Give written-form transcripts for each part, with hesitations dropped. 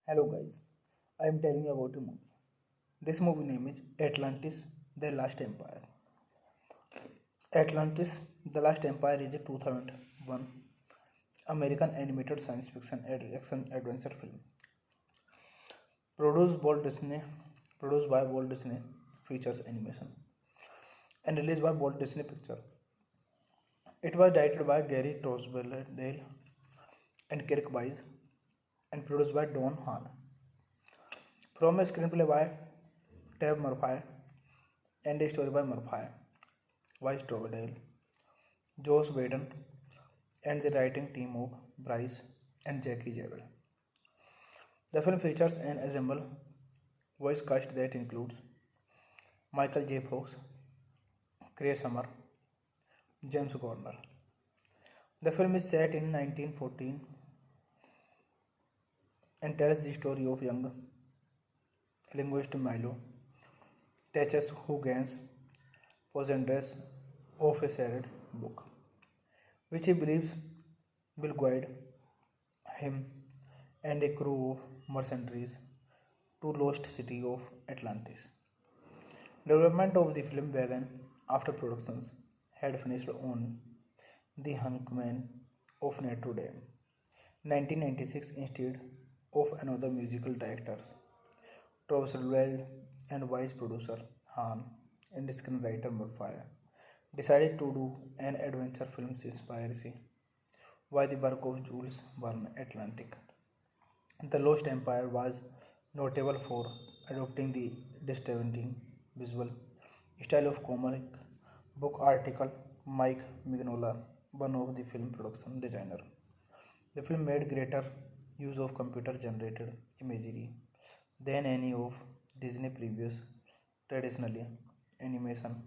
Hello guys, I am telling you about a movie. This movie name is Atlantis: The Last Empire. Atlantis: The Last Empire is a 2001 American animated science fiction action adventure film produced by Walt Disney Features Animation and released by Walt Disney Pictures. It was directed by Gary Tosberdale and Kirk Wise and produced by Don Hahn. From a screenplay by Tab Murphy and a story by Murphy, Wise Troverdale, Joss Whedon, and the writing team of Bryce and Jackie Jewell. The film features an ensemble voice cast that includes Michael J. Fox, Chris Summer, James Garner. The film is set in 1914 and tells the story of young linguist Milo Teches who gains possession of a sacred book, which he believes will guide him and a crew of mercenaries to lost city of Atlantis. Development of the film began after productions had finished on The Hangman of Notre Dame, 1996, instead of another musical directors, Torvald and vice producer Hahn and screenwriter Murphy decided to do an adventure film inspired by the work of Jules Verne Atlantic. The Lost Empire was notable for adopting the distinctive visual style of comic book article Mike Mignola, one of the film production designer. The film made greater use of computer generated imagery than any of Disney previous traditionally animation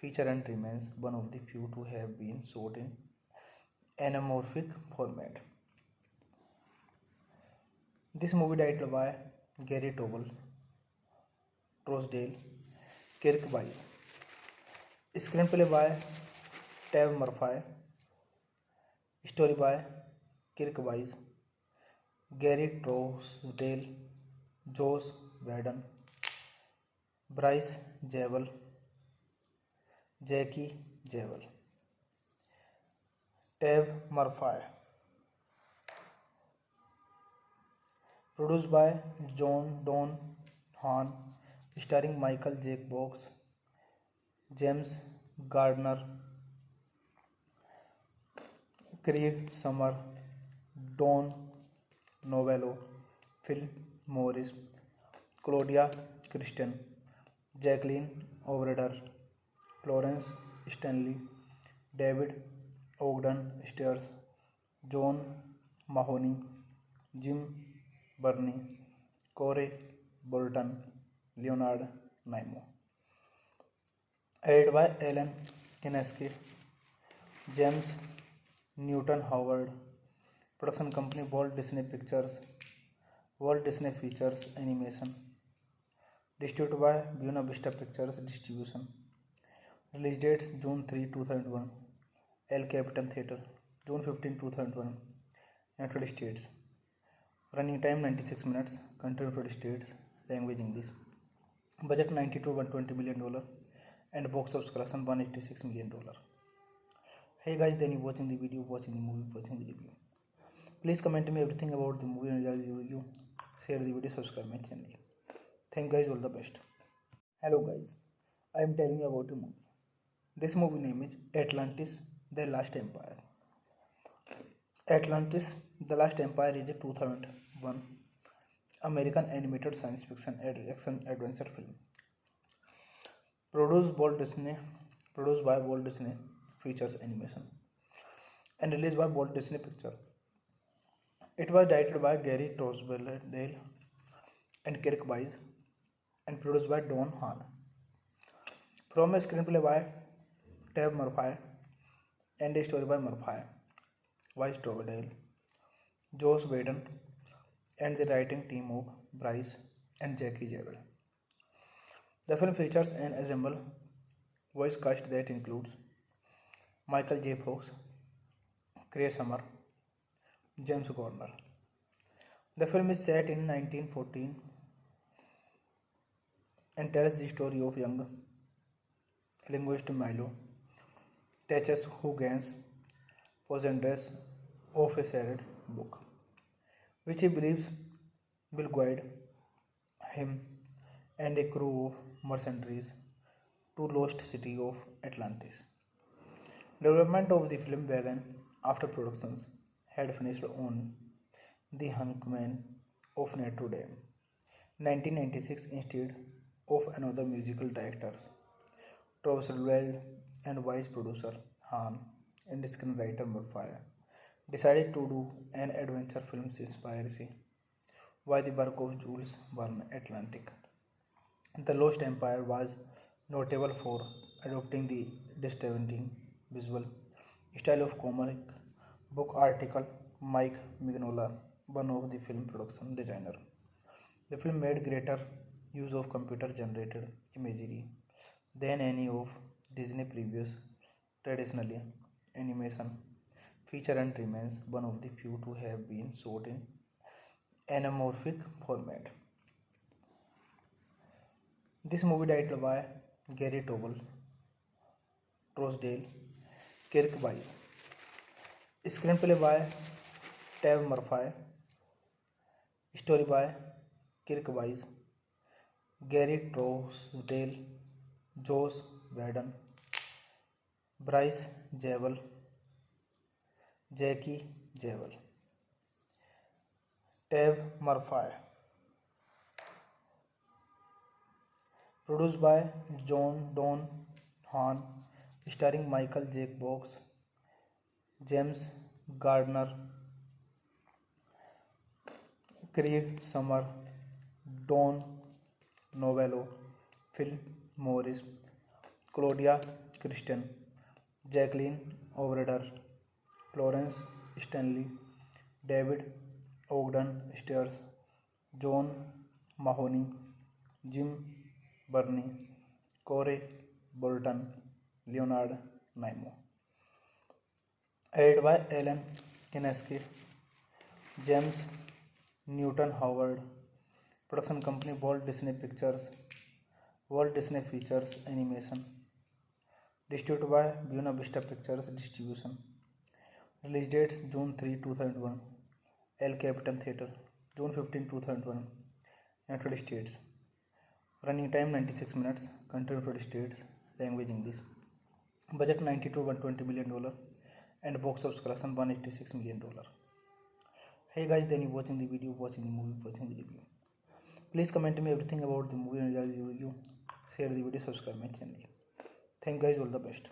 feature and remains one of the few to have been shot in anamorphic format. This movie directed by Gary Trousdale, Kirk Wise. Screenplay by Tab Murphy. Story by Kirk Wise, Gary Trousdale, Joss Whedon, Bryce Jewell, Jackie Jewell. Tab Murphy. Produced by Don Hahn, starring Michael J. Fox, James Gardner, Craig Summer, Don Novello, Phil Morris, Claudia Christian, Jacqueline Overder, Florence Stanley, David Ogden Stiers, John Mahoney, Jim Burney, Corey Bolton, Leonard Nimoy. Edited by Alan Kineski, James Newton Howard. Production company Walt Disney Pictures, Walt Disney Features Animation. Distributed by Buena Vista Pictures Distribution. Release dates June 3, 2001. El Capitan Theatre, June 15, 2001. United States. Running time 96 minutes. Country United States. Language English. Budget $90 to $120 million and box office collection $186 million. Hey guys, then you watching the video, watching the movie, watching the review. Please comment me everything about the movie and the review. Share the video, subscribe my channel. Thank you guys, all the best. Hello guys, I am telling you about a movie. This movie name is Atlantis: The Last Empire. Atlantis: The Last Empire is a 2001 American animated science fiction action adventure film produced by Walt Disney Features Animation and released by Walt Disney Pictures. It was directed by Gary Tosberdale and Kirk Wise and produced by Don Hahn. From a screenplay by Tab Murphy and a story by Murphy, Wise Troverdale, Joss Whedon, and the writing team of Bryce and Jackie Jewell. The film features an ensemble voice cast that includes Michael J. Fox, Chris Summer, James Garner. The film is set in 1914 and tells the story of young linguist Milo Teches who gains possession of a sacred book, which he believes will guide him and a crew of mercenaries to lost city of Atlantis. Development of the film began after productions had finished on The Hangman of Notre Dame, 1996, instead of another musical directors, Roosevelt and vice producer Han and screenwriter Murphy decided to do an adventure film inspired by the work of Jules Verne Atlantic. The Lost Empire was notable for adopting the distinctive visual style of comic book article Mike Mignola, one of the film production designer. The film made greater use of computer generated imagery than any of Disney previous traditionally animation feature and remains one of the few to have been shot in anamorphic format. This movie directed by Gary Tobel, Trousdale, Kirk Wise. Screenplay by Tab Murphy. Story by Kirk Wise, Gary Trousdale, Josh Whedon, Bryce Javel, Jackie Javel. Tab Murphy. Produced by John Don Hahn, starring Michael J. Fox, James Gardner, Craig Summer, Don Novello, Phil Morris, Claudia Christian, Jacqueline O'Brien, Florence Stanley, David Ogden Stiers, John Mahoney, Jim Burney, Corey Bolton, Leonard Nimoy. Edited by Alan Kineski, James Newton Howard. Production company Walt Disney Pictures, Walt Disney Features Animation. Distributed by Buena Vista Pictures Distribution. Release dates June 3, 2001. El Capitan Theatre, June 15, 2001. United States. Running time 96 minutes. Country United States. Language English. Budget $90 to $120 million and box office collection $186 million. Hey guys, then you watching the video, watching the movie, watching the review. Please comment me everything about the movie and the review. Share the video, subscribe my channel. Thank you guys, all the best.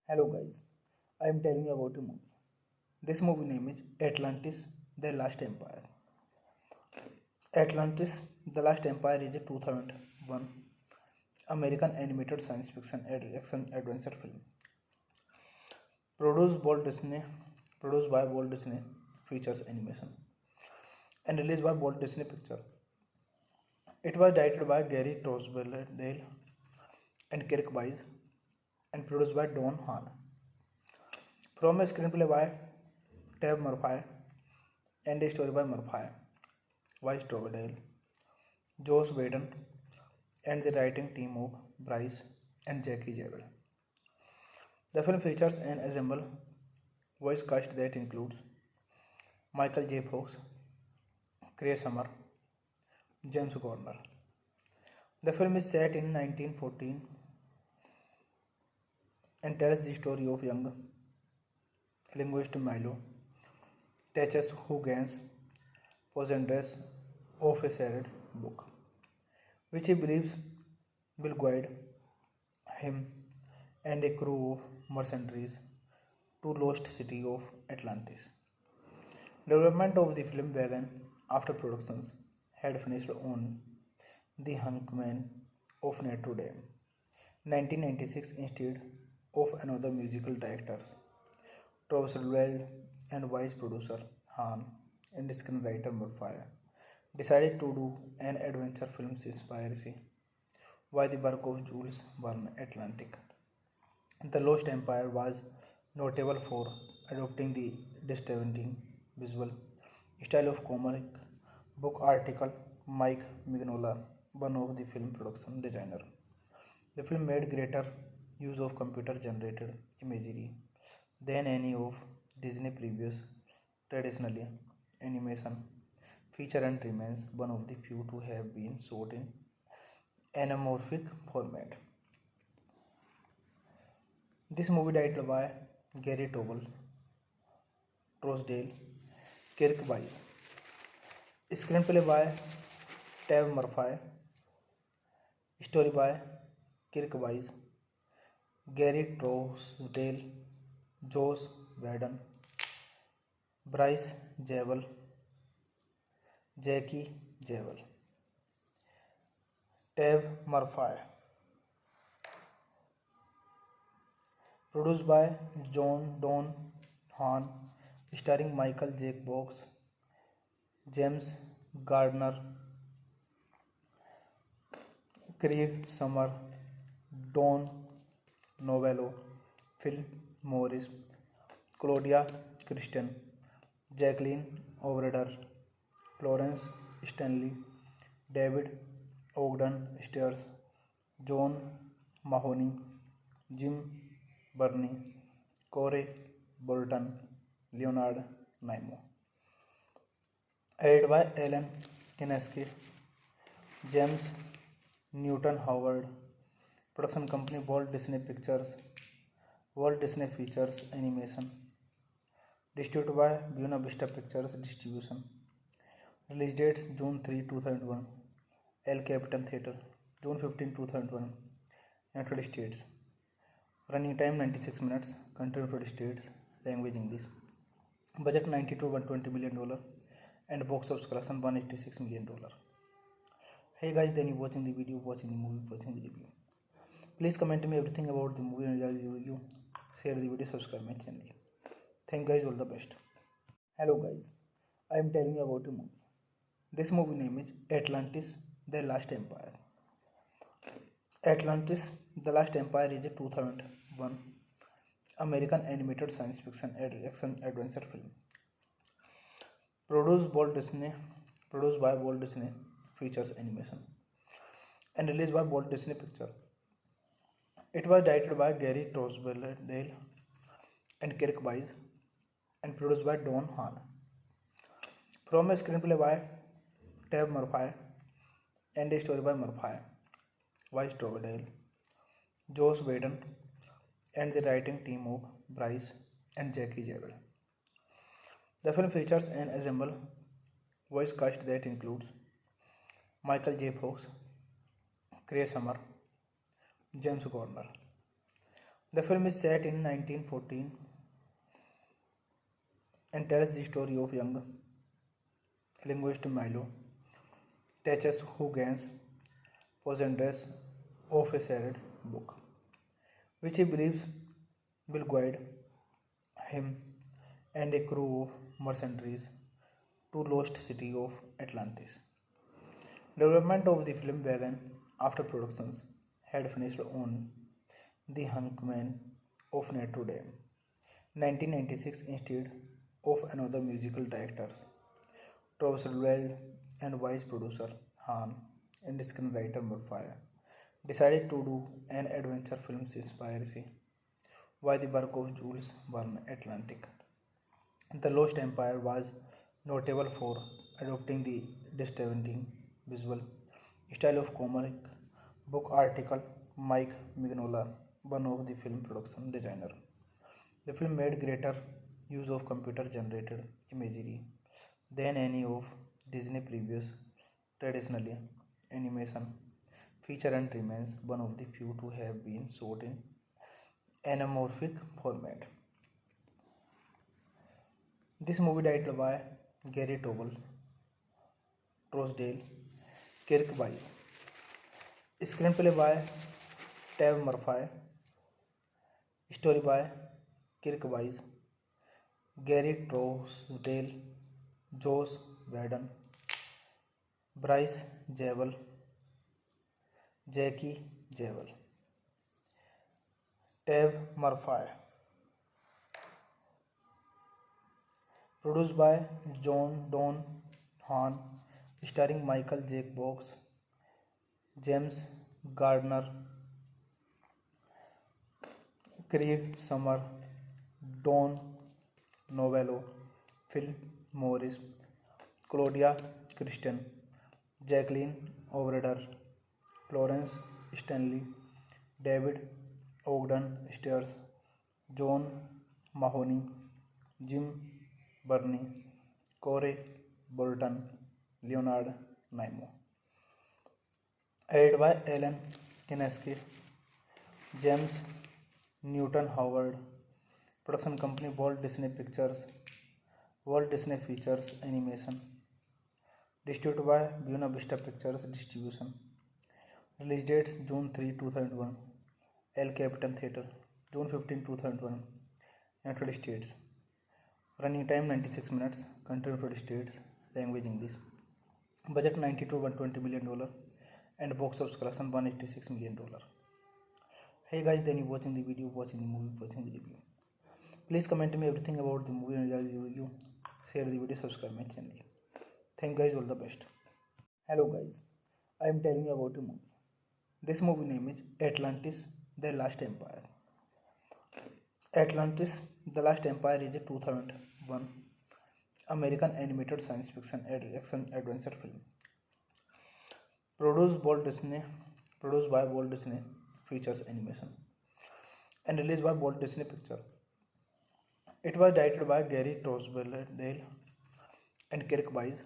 Hello guys, I am telling you about a movie. This movie name is Atlantis, The Last Empire. Atlantis, The Last Empire is a 2001 American animated science fiction action adventure film. Produced by Walt Disney Features Animation and released by Walt Disney Pictures. It was directed by Gary Trousdale and Kirk Wise and produced by Don Hahn. From a screenplay by Tab Murphy and a story by Murphy, Wise Trousdale, Josh Whedon, and the writing team of Bryce and Jackie Javel. The film features an ensemble voice cast that includes Michael J. Fox, Craig Summer, James Gardner. The film is set in 1914 and tells the story of young linguist Milo Teches who gains possession of a sacred book, which he believes will guide him and a crew of mercenaries to lost city of Atlantis. Development of the film began after productions had finished on The Hangman of Notre Dame, 1996, instead of another musical directors, Roosevelt and vice producer Han and screenwriter Murphy decided to do an adventure film inspired by the work of Jules Verne Atlantic. The Lost Empire was notable for adopting the distinctive visual style of comic Book article Mike Mignola, one of the film production designer. The film made greater use of computer generated imagery than any of Disney previous traditionally animation feature and remains one of the few to have been shot in anamorphic format. This movie directed by Gary Tobel, Trousdale, Kirk Wise. Screenplay by Tav Murphy. Story by Kirk Wise, Gary Trousdale, Josh Whedon, Bryce Javel, Jackie Javel. Tav Murphy. Produced by John Don Hahn, starring Michael J. Fox, James Gardner, Craig Summer, Don Novello, Phil Morris, Claudia Christian, Jacqueline O'Brien, Florence Stanley, David Ogden Stiers, John Mahoney, Jim Burney, Corey Bolton, Leonard Nimoy. Edited by Alan Kineski, James Newton Howard. Production company Walt Disney Pictures, Walt Disney Features Animation. Distributed by Buena Vista Pictures Distribution. Release dates June 3, 2001. El Capitan Theatre, June 15, 2001. United States. Running time 96 minutes. Country United States. Language English. Budget $90 to $120 million. And box office collection $186 million. Hey guys, then you watching the video, watching the movie, watching the review. Please comment me everything about the movie and the review. Share the video, subscribe my channel. Thank you guys, all the best. Hello guys, I am telling you about a movie. This movie name is Atlantis: The Last Empire. Atlantis: The Last Empire is a 2001 American animated science fiction action adventure film. Produced by Walt Disney Features Animation and released by Walt Disney Pictures. It was directed by Gary Trousdale and Kirk Wise and produced by Don Hahn. From a screenplay by Tav Murphy and a story by Murphy, Wise Trousdale, Josh Whedon, and the writing team of Bryce and Jackie Javel. The film features an ensemble voice cast that includes Michael J. Fox, Craig Summer, James Gardner. The film is set in 1914 and tells the story of young linguist Milo Teches, who gains possession of a sacred book, which he believes will guide him and a crew of mercenaries to lost city of Atlantis. Development of the film began after productions had finished on The Hangman of Notre Dame, 1996, instead of another musical directors, Trousdale and vice producer Hahn and screenwriter Murphy decided to do an adventure film inspired by the work of Jules Verne. Atlantic: The Lost Empire was notable for adopting the distinctive visual style of comic book article Mike Mignola, one of the film production designer. The film made greater use of computer generated imagery than any of Disney previous traditionally animation feature and remains one of the few to have been shot in anamorphic format. This movie directed by Gary Tobel, Trousdale, Kirk Wise. Screenplay by Tav Murphy. Story by Kirk Wise, Gary Trousdale, Josh Whedon, Bryce Javel, Jackie Javel. Tav Murphy. Produced by John Don Hahn, starring Michael J. Fox, James Gardner, Craig Summer, Don Novello, Phil Morris, Claudia Christian, Jacqueline O'Brien, Florence Stanley, David Ogden Stiers, John Mahoney, Jim Burney, Corey Bolton, Leonard Nimoy. Edited by Alan Kineski, James Newton Howard. Production company Walt Disney Pictures, Walt Disney Features Animation. Distributed by Buena Vista Pictures Distribution. Release dates June 3, 2001. El Capitan Theatre, June 15, 2001. United States. Running time 96 minutes. Country United States. Language English. Budget $90 to $120 million. And box office collection $186 million. Hey guys, then you watching the video, watching the movie, watching the review. Please comment me everything about the movie and the review. Share the video, subscribe my channel. Thank you guys, all the best. Hello guys, I am telling you about a movie. This movie name is Atlantis: The Last Empire. Atlantis: The Last Empire is a 2001 American animated science fiction action adventure film. Produced by Walt Disney Features Animation and released by Walt Disney Pictures. It was directed by Gary Tosberdale and Kirk Wise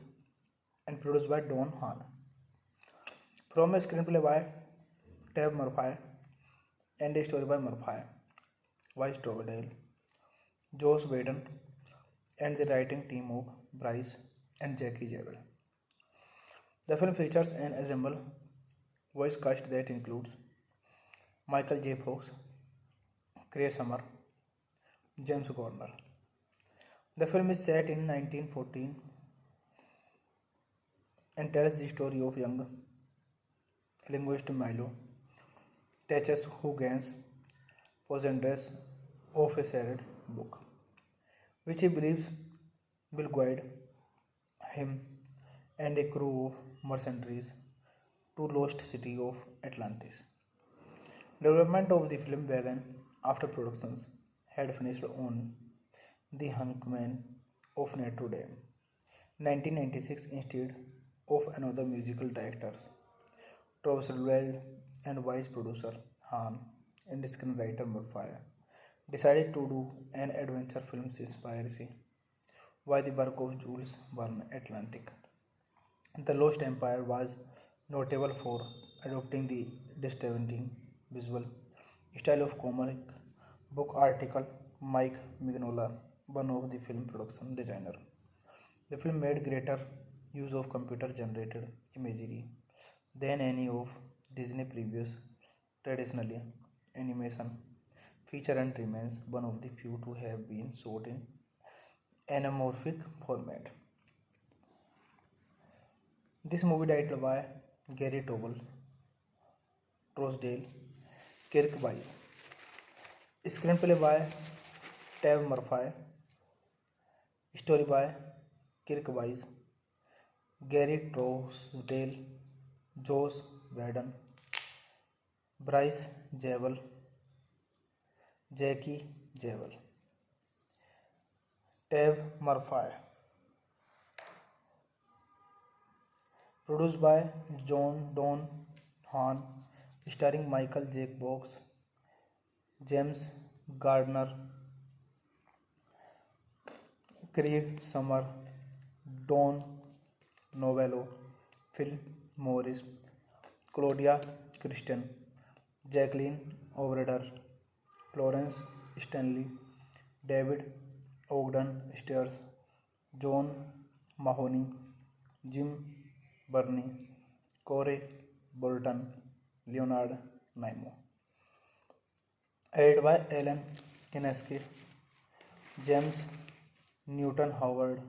and produced by Don Hahn. From a screenplay by Tab Murphy and a story by Murphy, Wise Tosberdale, Joss Whedon, and the writing team of Bryce and Jackie Jewell. The film features an ensemble voice cast that includes Michael J. Fox, Craig Summer, James Garner. The film is set in 1914 and tells the story of young linguist Milo Teches, who gains possession of a sacred book, which he believes will guide him and a crew of mercenaries to lost city of Atlantis. Development of the film began after productions had finished on The Hangman of Notre Dame, 1996, instead of another musical directors, Tosberdale and vice producer Hahn and screenwriter Murphy decided to do an adventure film inspired by the work of Jules Verne. Atlantic: The Lost Empire was notable for adopting the distinctive visual style of comic book artist Mike Mignola, one of the film production designer. The film made greater use of computer-generated imagery than any of Disney previous traditionally animation feature and remains one of the few to have been shot in anamorphic format. This movie directed by Gary Tosberdale, Kirk Wise. Screenplay by Tab Murphy. Story by Kirk Wise, Gary Tosberdale, Joss Whedon, Bryce Jewell, Jackie Jewell. Tab Murphy. Produced by Don Hahn, starring Michael J. Fox, James Gardner, Craig Summer, Don Novello, Phil Morris, Claudia Christian, Jacqueline O'Brien, Florence Stanley, David Ogden Stiers, John Mahoney, Jim Burney, Corey Bolton, Leonard Nimoy. Edited by Alan Kineski, James Newton Howard.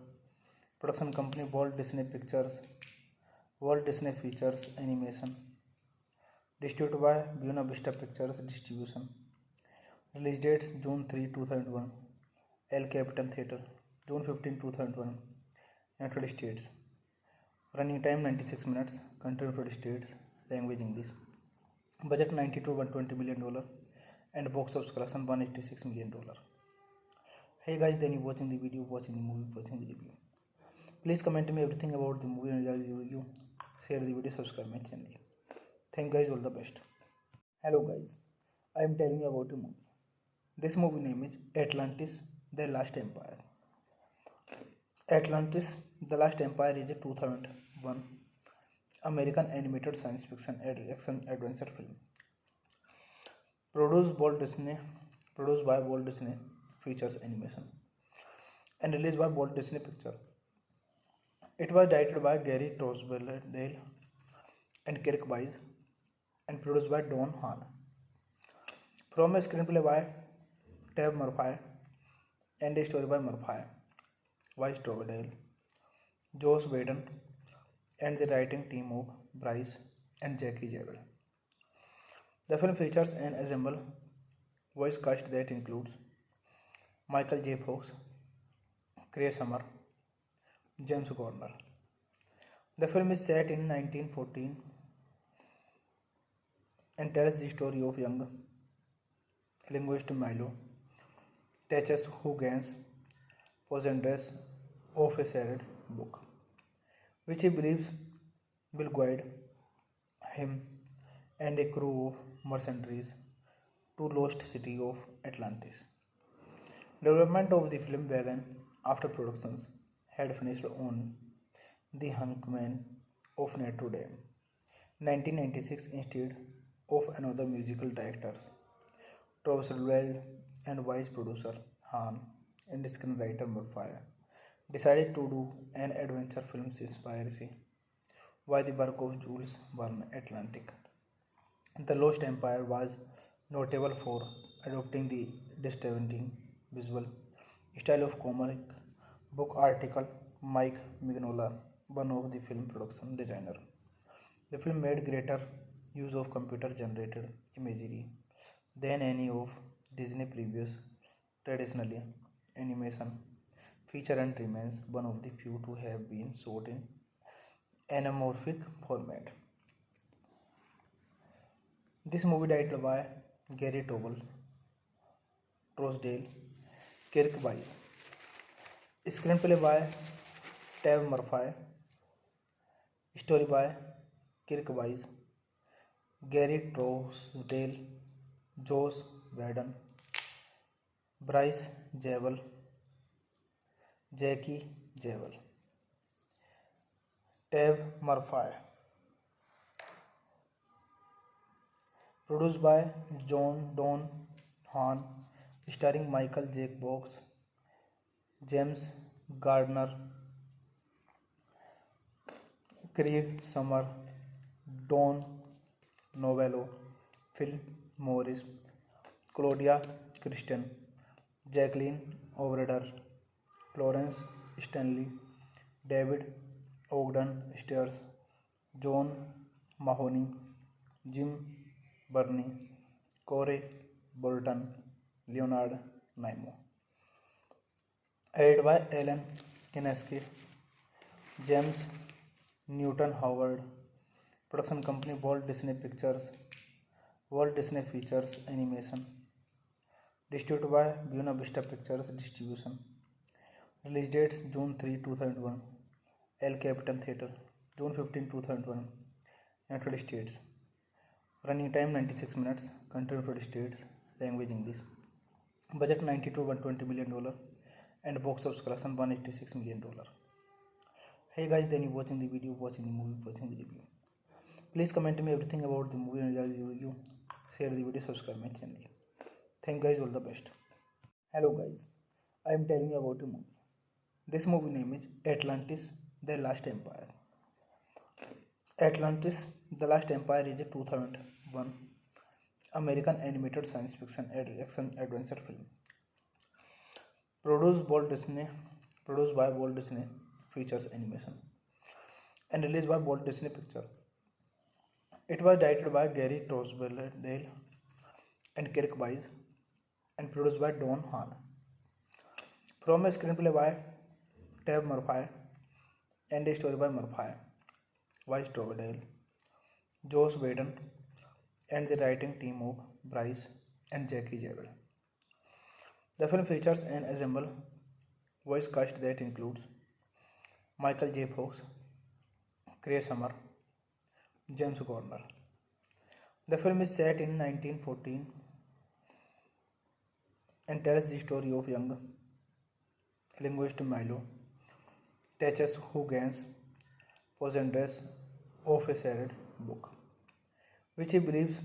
Production company Walt Disney Pictures, Walt Disney Features Animation. Distributed by Buena Vista Pictures Distribution. Release dates June 3, 2001. El Capitan Theatre, June 15, 2001. United States. Running time 96 minutes. Country 20 states. Language English. Budget 90 to $120 million, and box office collection $186 million. Hey guys, then you watching the video, watching the movie, watching the review. Please comment me everything about the movie and the review. Share the video, subscribe my channel. Thank you guys, all the best. Hello guys, I am telling you about a movie. This movie name is Atlantis: The Last Empire. Atlantis: The Last Empire is a 2001 American animated science fiction action adventure film. Produced by Walt Disney Features Animation and released by Walt Disney Pictures. It was directed by Gary Tosberdale and Kirk Wise and produced by Don Hahn. From a screenplay by Tab Murphy and a story by Murphy, Wise Tosberdale, Joss Whedon, and the writing team of Bryce and Jackie Jewell. The film features an ensemble voice cast that includes Michael J. Fox, Chris Summer, James Garner. The film is set in 1914 and tells the story of young linguist Milo Teches, who gains possession of a sacred book, which he believes will guide him and a crew of mercenaries to lost city of Atlantis. Development of the film began after productions had finished on The Hangman of Notre Dame, 1996, instead of another musical directors, Tosberdale and vice producer Hahn and screenwriter Murphy decided to do an adventure film inspired by the work of Jules Verne. Atlantic: The Lost Empire was notable for adopting the distinctive visual style of comic book artist Mike Mignola, one of the film production designer. The film made greater use of computer-generated imagery than any of Disney previous traditionally animation feature and remains one of the few to have been shot in anamorphic format. This movie directed by Gary Trousdale, Kirk Wise. Screenplay by Tab Murphy. Story by Kirk Wise, Gary Trousdale, Joss Whedon, Bryce Jewell, Jackie Jewell. Tab Murphy. Produced by Don Hahn, starring Michael J. Fox, James Gardner, Craig Summer, Don Novello, Phil Morris, Claudia Christian, Jacqueline O'Brien, Florence Stanley, David Ogden Stiers, John Mahoney, Jim Burney, Corey Bolton, Leonard Nimoy. Edited by Alan Kineski, James Newton Howard. Production company Walt Disney Pictures, Walt Disney Features Animation. Distributed by Buena Vista Pictures Distribution. Release dates June 3, 2001, El Capitan Theatre, June 15, 2001, United States. Running time 96 minutes, country 20 states, language English. Budget 90 to $120 million, and box office collection $186 million. Hey guys, then you watching the video, watching the movie, watching the review. Please comment me everything about the movie and the review. Share the video, subscribe my channel. Thank you guys, all the best. Hello guys, I am telling you about a movie. This movie name is Atlantis: The Last Empire. Atlantis: The Last Empire is a 2001 American animated science fiction action adventure film. Produced by Walt Disney Features Animation and released by Walt Disney Pictures. It was directed by Gary Tosberdale and Kirk Wise and produced by Don Hahn. From a screenplay by Tab Murphy and a story by Murphy, Vice Trovedale, Joss Whedon, and the writing team of Bryce and Jackie Jewell. The film features an ensemble voice cast that includes Michael J. Fox, Chris Summer, James Garner. The film is set in 1914 and tells the story of young linguist Milo Teches who gains possession of a sacred book, which he believes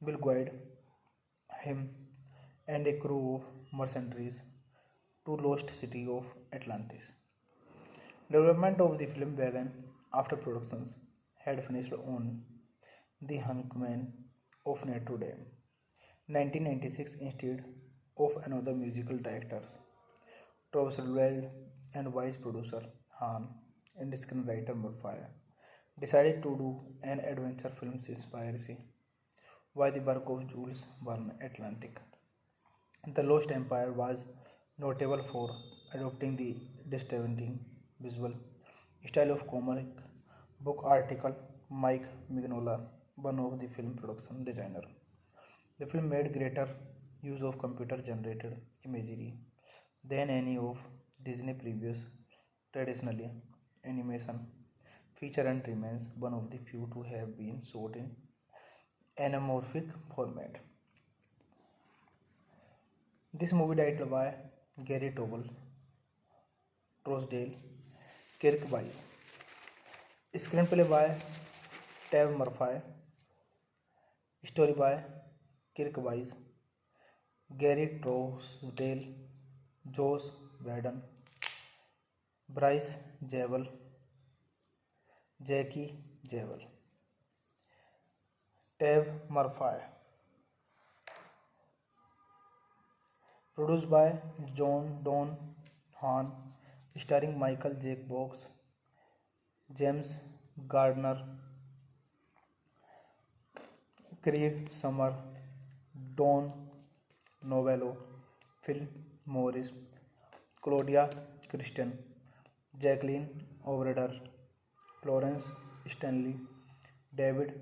will guide him and a crew of mercenaries to lost city of Atlantis. Development of the film began after productions had finished on The Hangman of Notre Dame, 1996, instead of another musical directors, Trossel and vice producer Han and screenwriter Murphy decided to do an adventure film inspired by the work of Jules Verne Atlantic. The Lost Empire was notable for adopting the distinctive visual style of comic book article Mike Mignola, one of the film production designer. The film made greater use of computer generated imagery than any of Disney previous traditionally animation feature and remains one of the few to have been shot in anamorphic format. This movie directed by Gary Tobel, Trousdale, Kirk Wise. Screenplay by Tab Murphy. Story by Kirk Wise, Gary Trousdale, Josh Whedon, Bryce Jewell, Jackie Jewell. Tab Murphy. Produced by John Don Hahn, starring Michael J. Fox, James Gardner, Craig Summer, Don Novello, Phil Morris, Claudia Christian, Jacqueline O'Brien, Florence Stanley, David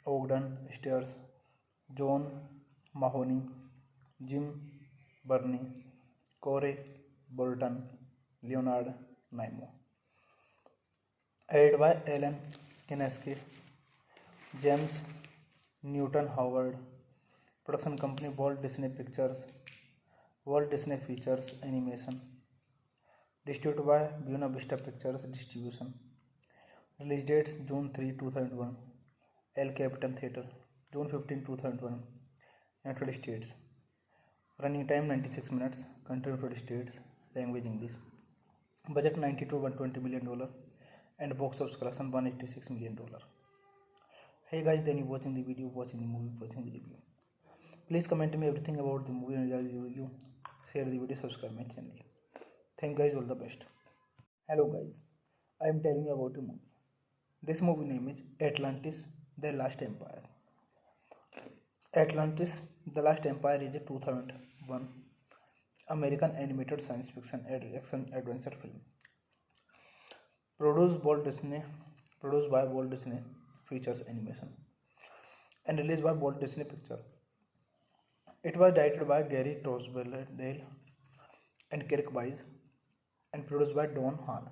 Ogden Stiers, John Mahoney, Jim Burney, Corey Bolton, Leonard Nimoy. Edited by Alan Kineski, James Newton Howard. Production company Walt Disney Pictures, Walt Disney Features Animation. Distributed by Buena Vista Pictures Distribution. Release dates June 3, 2001. El Capitan Theatre, June 15, 2001. United States. Running time 96 minutes. Country United States. Language English. Budget $90 to $120 million and box office collection $186 million. Hey guys, then you watching the video, watching the movie, watching the review. Please comment me everything about the movie and the review. Share the video, subscribe my channel. Thank you guys, all the best. Hello guys, I am telling you about a movie. This movie name is Atlantis, The Last Empire. Atlantis, The Last Empire is a 2001 American animated science fiction action adventure film. Produced by Walt Disney Features Animation and released by Walt Disney Pictures. It was directed by Gary Trousdale and Kirk Wise and produced by Don Hahn.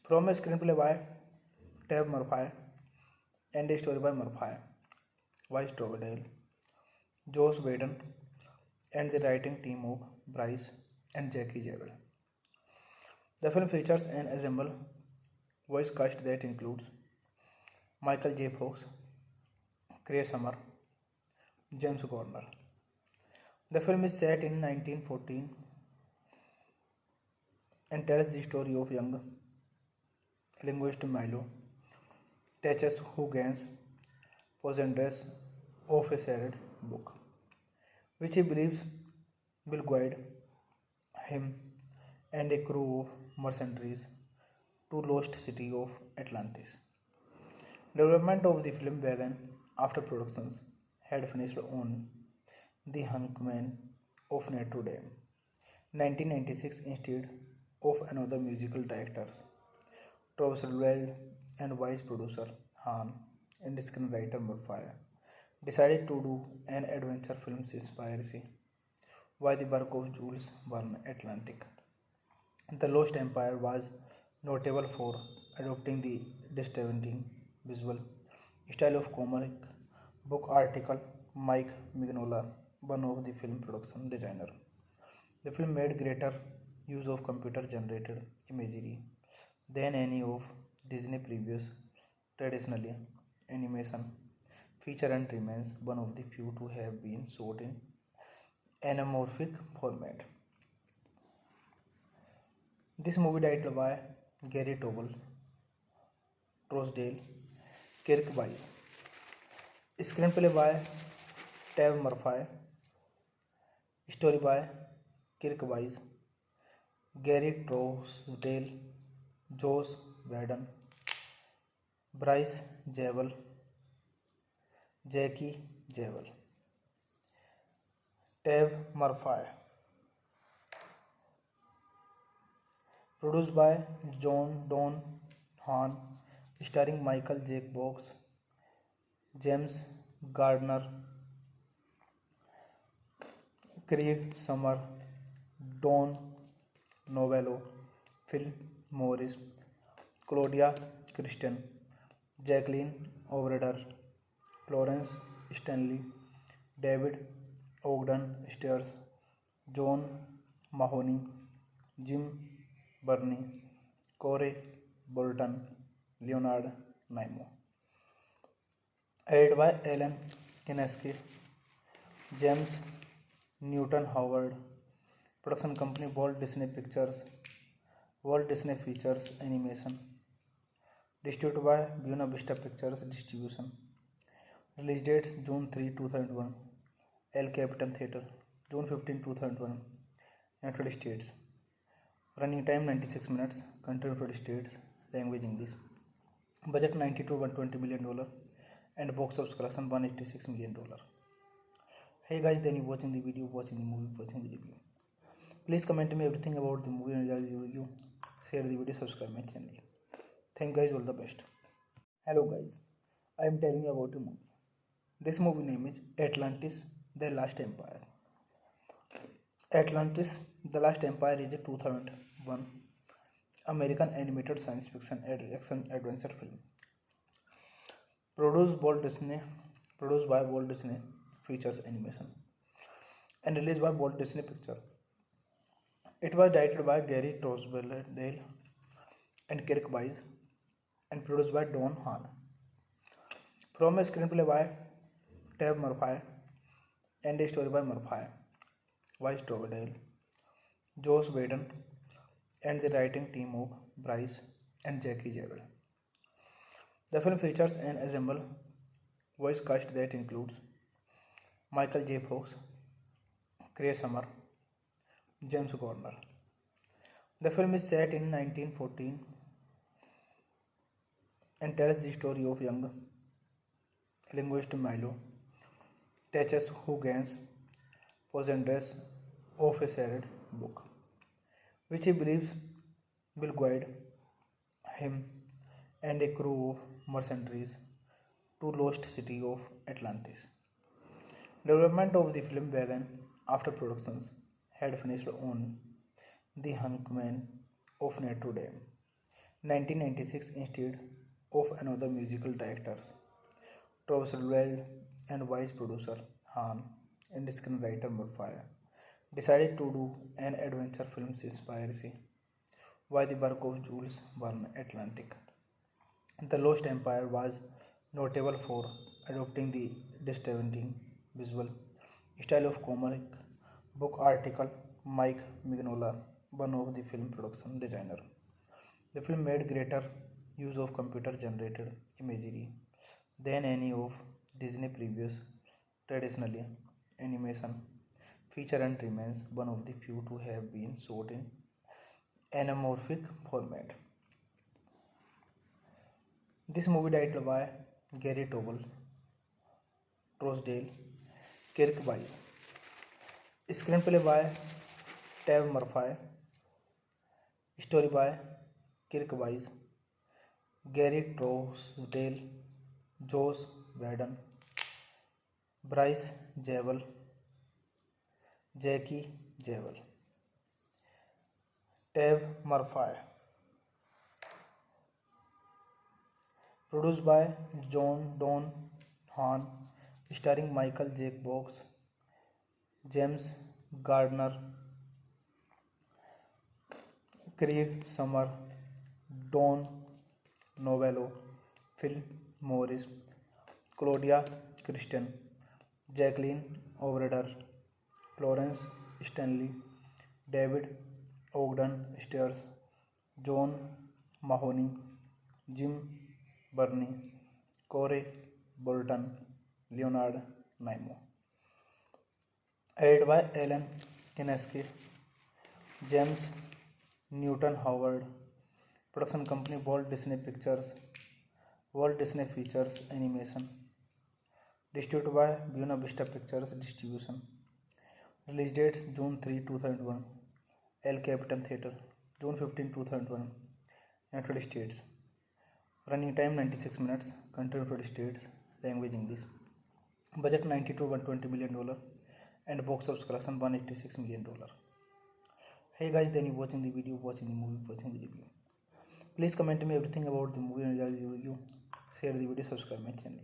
From a screenplay by Tab Murphy and a story by Murphy, Vice Trovedale, Joss Whedon, and the writing team of Bryce and Jackie Jewell. The film features an ensemble voice cast that includes Michael J. Fox, Chris Summer, James Garner. The film is set in 1914 and tells the story of young linguist Milo Teches who gains possession of a sacred book, which he believes will guide him and a crew of mercenaries to lost city of Atlantis. Development of the film began after productions had finished on The Hangman of Notre Dame, 1996, instead of another musical directors, Trossel and vice producer Han and screenwriter Murphy decided to do an adventure film inspired by the work of Jules Verne Atlantic. The Lost Empire was notable for adopting the distinctive visual style of comic book article Mike Mignola, one of the film production designer. The film made greater use of computer generated imagery than any of Disney previous traditionally animation feature and remains one of the few to have been shot in anamorphic format. This movie directed by Gary Tobel, Trousdale, Kirk Wise. Screenplay by Tab Murphy. Story by Kirk Wise, Gary Trousdale, Josh Whedon, Bryce Zabel, Jackie Zabel. Tab Murphy. Produced by John Don Hahn, starring Michael J. Fox, James Gardner, Craig Summer, Don Novello, Phil Morris, Claudia Christian, Jacqueline O'Brien, Florence Stanley, David Ogden Stiers, John Mahoney, Jim Burney, Corey Bolton, Leonard Nimoy. Edited by Alan Kineski, James Newton Howard. Production company Walt Disney Pictures, Walt Disney Features Animation. Distributed by Buena Vista Pictures Distribution. Release dates June 3, 2001. El Capitan Theatre, June 15, 2001. United States. Running time 96 minutes. Country United States. Language English. Budget $90 to $120 million. And box office collection $186 million. Hey guys, then you watching the video, watching the movie, watching the review. Please comment me everything about the movie and the review. Share the video, subscribe my channel. Thank you guys, all the best. Hello guys, I am telling you about a movie. This movie name is Atlantis: The Last Empire. Atlantis: The Last Empire is a 2001 American animated science fiction action adventure film. Produced by Walt Disney Features Animation and released by Walt Disney Pictures. It was directed by Gary Trousdale and Kirk Wise and produced by Don Hahn. From a screenplay by Tab Murphy and a story by Murphy, Wise Trousdale, Josh Whedon, and the writing team of Bryce and Jackie Zabel. The film features an ensemble voice cast that includes Michael J. Fox, Craig Summer, James Gardner. The film is set in 1914 and tells the story of young linguist Milo Teches, who gains possession of a sacred book, which he believes will guide him and a crew of mercenaries to lost city of Atlantis. Development of the film began after productions had finished on The Hangman of Notre Dame, 1996, instead of another musical directors, Trousdale and vice producer Han and screenwriter Murphy decided to do an adventure film inspired by the work of Jules Verne Atlantic. The Lost Empire was notable for adopting the distinctive visual style of comic book article Mike Mignola, one of the film production designer. The film made greater use of computer generated imagery than any of Disney previous traditionally animation feature and remains one of the few to have been shot in anamorphic format. This movie directed by Gary Tobel, Trousdale, Kirk Wise. Screenplay by Tab Murphy. Story by Kirk Wise, Gary Trousdale, Josh Whedon, Bryce Javel, Jackie Javel, Tab Murphy. Produced by John Don Hahn, starring Michael J. Fox, James Gardner, Craig Summer, Don Novello, Phil Morris, Claudia Christian, Jacqueline O'Brien, Florence Stanley, David Ogden Stiers, John Mahoney, Jim Burney, Corey Bolton, Leonard Nimoy. Edited by Alan Kineski, James Newton Howard. Production company Walt Disney Pictures, Walt Disney Features Animation. Distributed by Buena Vista Pictures Distribution. Release dates June 3, 2001. El Capitan Theatre, June 15, 2001. United States. Running time 96 minutes. Country United States. Language English. Budget $90 to $120 million. And box office collection $186 million. Hey guys, then you watching the video, watching the movie, watching the review. Please comment me everything about the movie and the review. Share the video, subscribe my channel.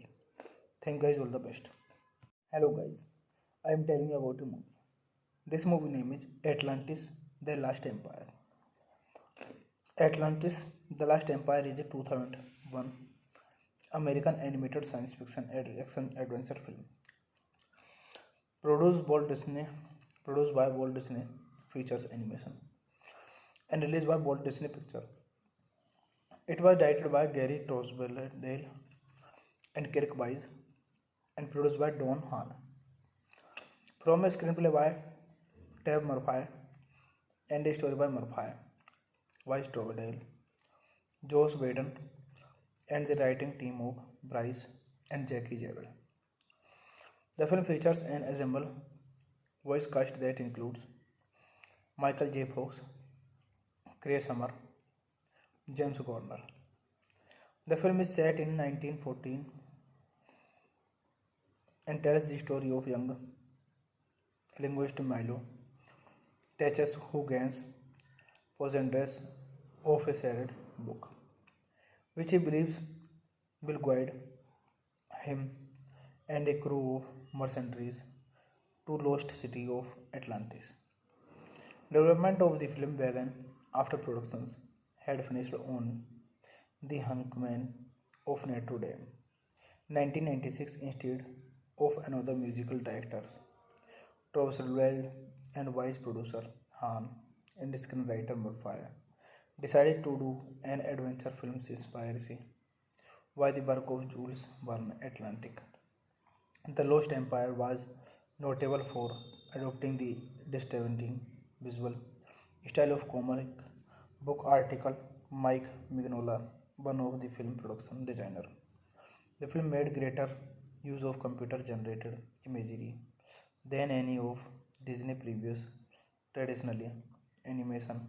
Thank you guys, all the best. Hello guys, I am telling you about a movie. This movie name is Atlantis: The Last Empire. Atlantis: The Last Empire is a 2001 American animated science fiction action adventure film. Produced by Walt Disney Features Animation and released by Walt Disney Pictures. It was directed by Gary Trousdale and Kirk Wise and produced by Don Hahn. From a screenplay by Tab Murphy and a story by Murphy, Wise Trousdale, Josh Whedon, and the writing team of Bryce and Jackie Javel. The film features an ensemble voice cast that includes Michael J. Fox, Craig Summer, James Gardner. The film is set in 1914 and tells the story of young linguist Milo Teches, who gains possession of a sacred book, which he believes will guide him and a crew of mercenaries to lost city of Atlantis. Development of the film began after productions had finished on The Hangman of Notre Dame, 1996, instead of another musical directors, Trousdale and vice producer Hahn and screenwriter Murphy decided to do an adventure film inspired by the work of Jules Verne. Atlantic: The Lost Empire was notable for adopting the distinctive visual style of comic book artist Mike Mignola, one of the film production designer. The film made greater use of computer-generated imagery than any of Disney previous traditionally animation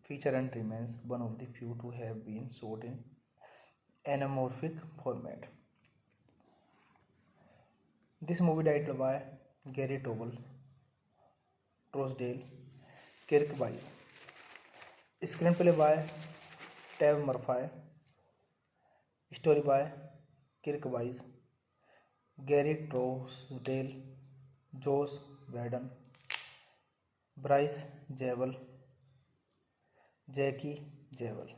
feature and remains one of the few to have been shot in anamorphic format. This movie directed by Gary Trousdale, Kirk Wise. Screenplay by Tab Murphy. Story by Kirk Wise, Gary Trousdale, Josh Whedon, Bryce Javel, Jackie Javel,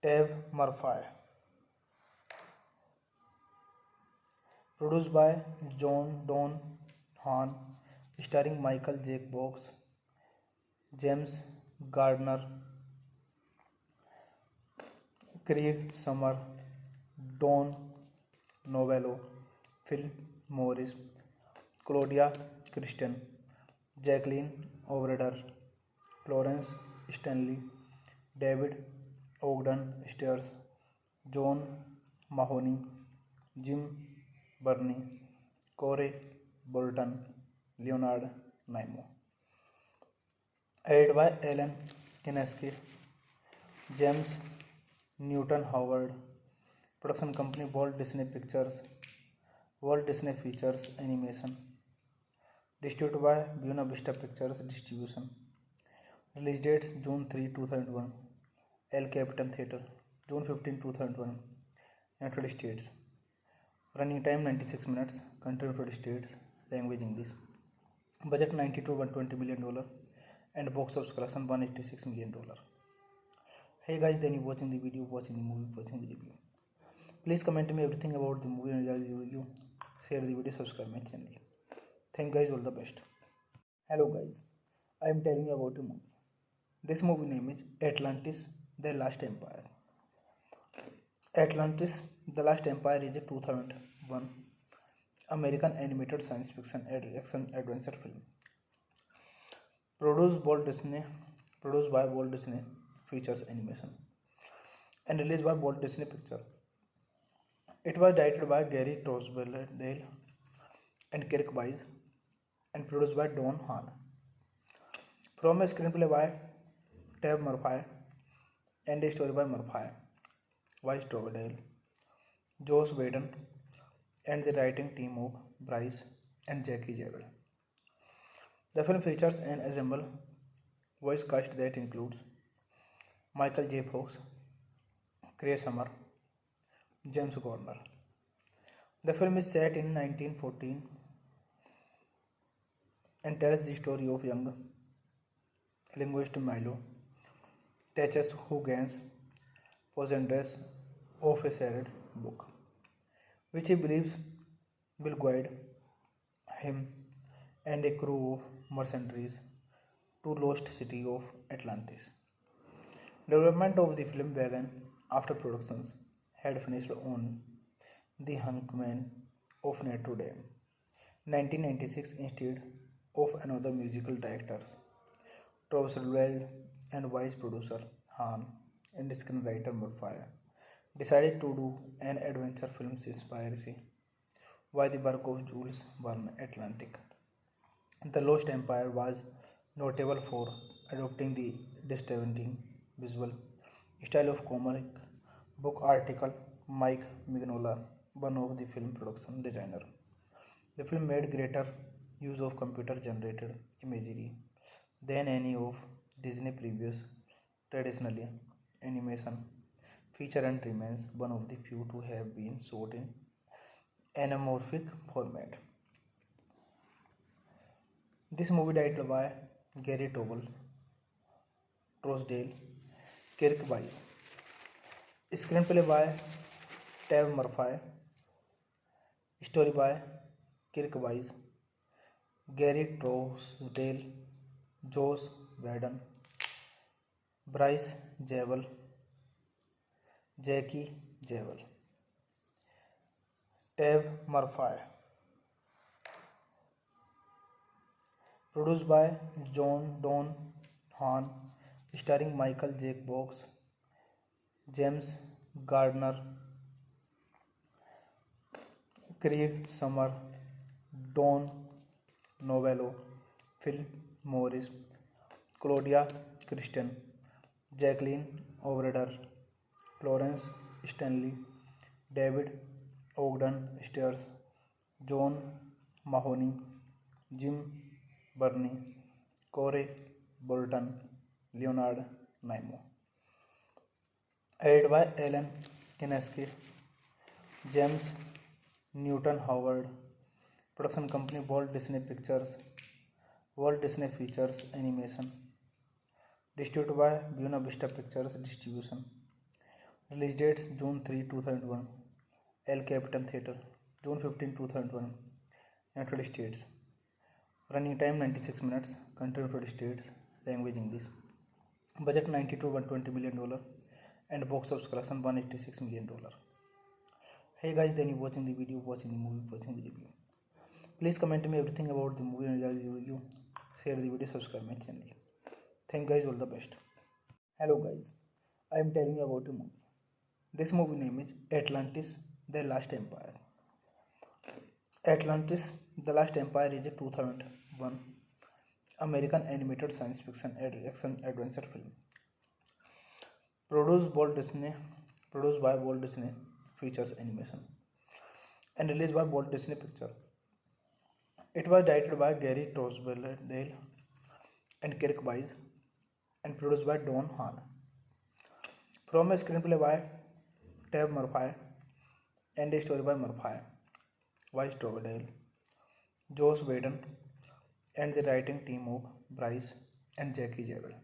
Tab Murphy. Produced by John Don Hahn, starring Michael J. Fox, James Gardner, Craig Summer, Don Novello, Phil Morris, Claudia Christian, Jacqueline O'Brien, Florence Stanley, David Ogden Stiers, John Mahoney, Jim Burney, Corey Bolton, Leonard Nimoy. Edited by Alan Kineski, James Newton Howard. Production company Walt Disney Pictures. Walt Disney Features Animation. Distributed by Buena Vista Pictures Distribution. Release dates June 3, 2001. El Capitan Theatre. June 15, 2001. United States. Running time 96 minutes. Country United States. Language English. Budget $90 to $120 million. And box office collection $186 million. Hey guys, then you watching the video, watching the movie, watching the review. Please comment me everything about the movie and the review. Share the video, subscribe my channel. Thank you guys, all the best. Hello guys, I am telling you about a movie. This movie name is Atlantis: The Last Empire. Atlantis: The Last Empire is a 2001 American animated science fiction action adventure film. Produced by Walt Disney Features Animation and released by Walt Disney Pictures. It was directed by Gary Tosberdale and Kirk Wise and produced by Don Hahn. From a screenplay by Tab Murphy and a story by Murphy, Wise Tosberdale, Joss Whedon, and the writing team of Bryce and Jackie Jewell. The film features an ensemble voice cast that includes Michael J. Fox, Chris Summer, James Garner. The film is set in 1914 and tells the story of young linguist Milo Teches, who gains possession of a sacred book, which he believes will guide him and a crew of mercenaries to lost city of Atlantis. Development of the film began after productions had finished on The Hangman of Notre Dame, 1996, instead of another musical directors, Tosberdale and vice producer Hahn and screenwriter Murphy decided to do an adventure film inspired by the work of Jules Verne. Atlantic: The Lost Empire was notable for adopting the distinctive visual style of comic book artist Mike Mignola, one of the film production designer. The film made greater use of computer-generated imagery than any of Disney's previous traditional animation feature and remains one of the few to have been shot in anamorphic format. This movie directed by Gary Tosberdale, Kirk Wise. Screenplay by Tab Murphy. Story by Kirk Wise, Gary Tosberdale, Joss Whedon, Bryce Jewell, Jackie Jewell. Tab Murphy. Produced by Don Hahn, starring Michael J. Fox, James Gardner, Craig Summer, Don Novello, Phil Morris, Claudia Christian, Jacqueline O'Brien, Florence Stanley, David Ogden Stiers, John Mahoney, Jim Burney, Corey Bolton, Leonard Nimoy. Edited by Alan Kineski, James Newton Howard. Production company Walt Disney Pictures, Walt Disney Features Animation. Distributed by Buena Vista Pictures Distribution. Release dates June 3, 2001. El Capitan Theatre. June 15, 2001. United States. Running time 96 minutes. Country United States. Language English. Budget $90 to $120 million. And box office collection $186 million. Hey guys, then you watching the video, watching the movie, watching the review. Please comment me everything about the movie and the review. Share the video, subscribe my channel. Thank you guys, all the best. Hello guys, I am telling you about a movie. This movie name is Atlantis: The Last Empire. Atlantis: The Last Empire is a 2001 American animated science fiction action adventure film. Produced produced by Walt Disney Features Animation, and released by Walt Disney Pictures. It was directed by Gary Tosberdale and Kirk Wise and produced by Don Hahn. From a screenplay by Tab Murphy and a story by Murphy, Wise Tosberdale, Joss Whedon, and the writing team of Bryce and Jackie Jewell.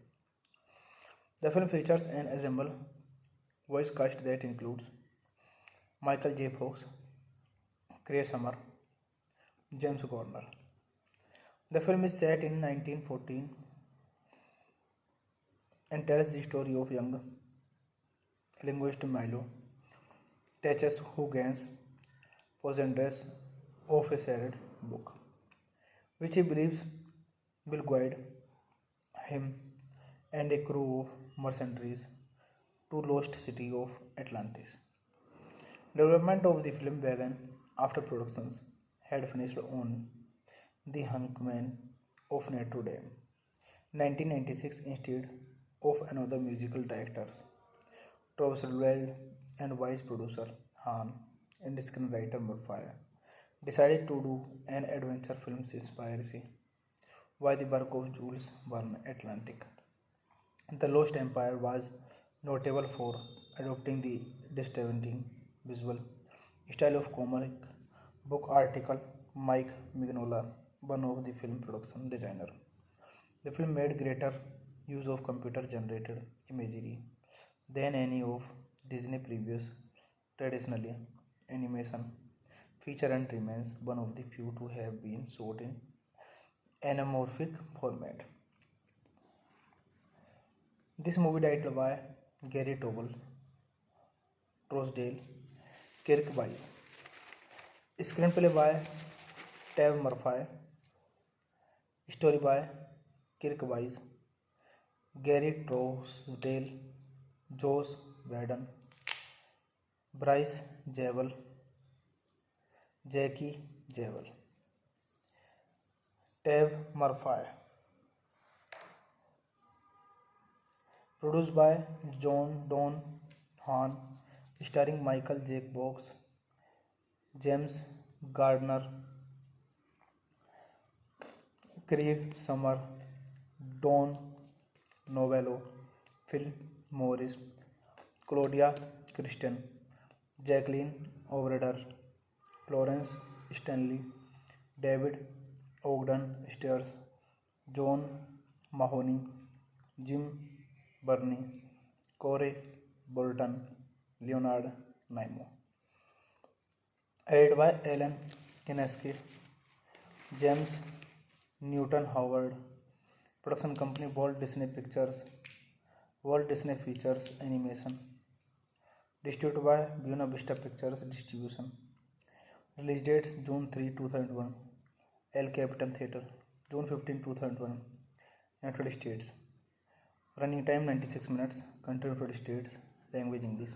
The film features an ensemble voice cast that includes Michael J. Fox, Chris Summer, James Garner. The film is set in 1914 and tells the story of young linguist Milo Teches, who gains possession of a sacred book, which he believes will guide him and a crew of mercenaries to lost city of Atlantis. Development of the film began after productions had finished on The Hangman of Notre Dame, 1996, instead of another musical directors, Tosselveld and vice producer Hahn and screenwriter Murphy decided to do an adventure film inspired by the work of Jules Verne Atlantic. The Lost Empire was notable for adopting the distinctive visual style of comic book article Mike Mignola, one of the film production designer. The film made greater use of computer generated imagery than any of Disney previous traditionally animation feature and remains one of the few to have been shot in anamorphic format. This movie directed by Gary Trosdale, Kirk Wise. Screenplay by Tab Murphy. Story by Kirk Wise, Gary Trosdale, Joss Whedon, Bryce Jewell, Jackie Jewell. Tab Murphy. Produced by Don Hahn, starring Michael J. Fox, James Gardner, Craig Summer, Don Novello, Phil Morris, Claudia Christian, Jacqueline O'Brien, Florence Stanley, David Ogden Stiers, John Mahoney, Jim Burney, Corey Bolton, Leonard Nimoy. Edited by Alan Kineski, James Newton Howard. Production company Walt Disney Pictures, Walt Disney Features Animation. Distributed by Buena Vista Pictures Distribution. Release dates June 3, 2001. El Capitan Theatre, June 15, 2001. United States. Running time 96 minutes. Country United States. Language English.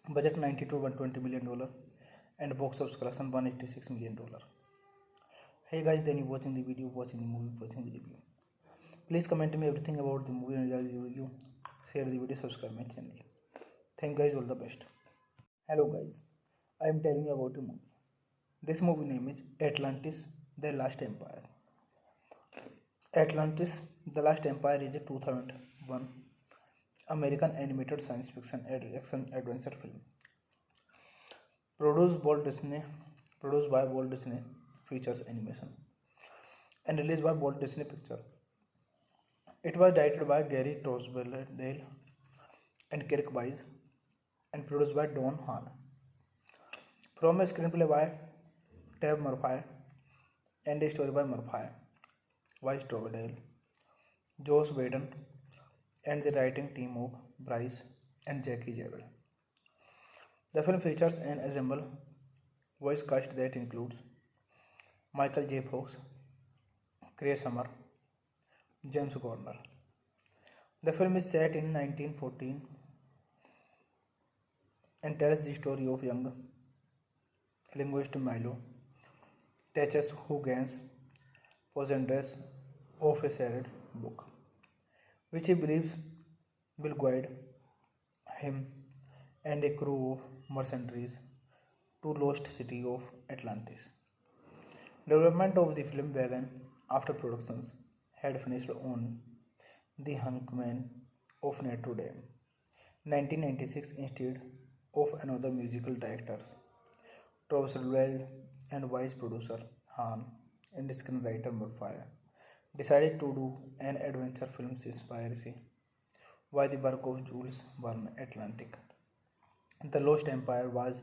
Budget $90 to $120 million and box office collection $186 million. Hey guys, then you watching the video, watching the movie, watching the review. Please comment me everything about the movie and the review. Share the video, subscribe my channel. Thank you guys, all the best. Hello guys, I am telling you about a movie. This movie name is Atlantis: The Last Empire. Atlantis: The Last Empire is a 2001 American animated science fiction action adventure film. Produced by Walt Disney Features Animation and released by Walt Disney Pictures. It was directed by Gary Tosberdale and Kirk Wise and produced by Don Hahn. From a screenplay by Tab Murphy and a story by Murphy, Wise Tosberdale, Joss Whedon, and the writing team of Bryce and Jackie Jewell. The film features an ensemble voice cast that includes Michael J. Fox, Chris Summer, James Garner. The film is set in 1914 and tells the story of young linguist Milo Teches, who gains possession of a sacred book, which he believes will guide him and a crew of mercenaries to lost city of Atlantis. Development of the film began after productions had finished on The Hangman of Notre Dame, 1996, instead of another musical directors, Travis Weld and vice producer Han and screenwriter Murphy decided to do an adventure film inspired by the work of Jules Verne Atlantic. The Lost Empire was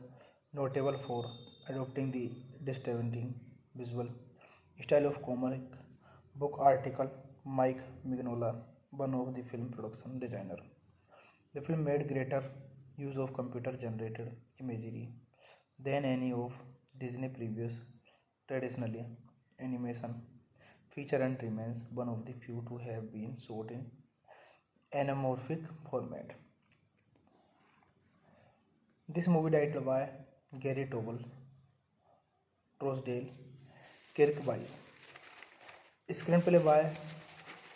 notable for adopting the distinctive visual style of comic book article Mike Mignola, one of the film production designer. The film made greater use of computer generated imagery than any of Disney previous traditionally animation feature and remains one of the few to have been shot in anamorphic format. This movie directed by Gary Tobel, Trousdale, Kirk Wise. Screenplay by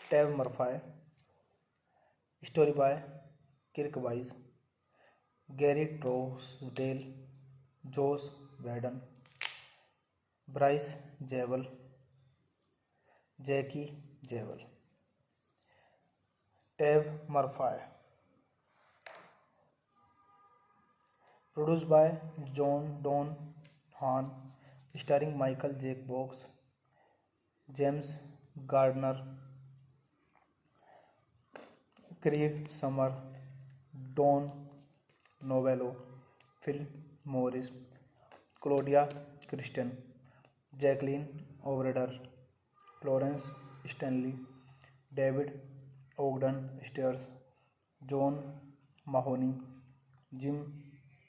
Tab Murphy. Story by Kirk Wise, Gary Trousdale, Josh Whedon, Bryce Javel, Jackie Javel. Tab Murphy. Produced by John Don Hahn, starring Michael J. Fox, James Gardner, Craig Summer, Don Novello, Phil Morris, Claudia Christian, Jacqueline O'Brien, Florence Stanley, David Ogden Stiers, John Mahoney, Jim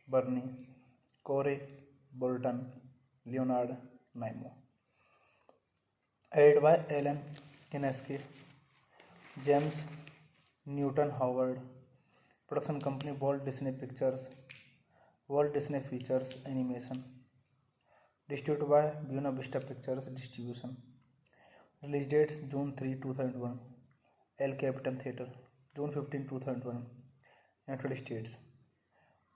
Burney, Corey Bolton, Leonard Nimoy. Edited by Alan Kineski, James Newton Howard. Production company Walt Disney Pictures, Walt Disney Features Animation. Distributed by Buena Vista Pictures Distribution. Release dates June 3, 2001. El Capitan Theatre, June 15, 2001. United States.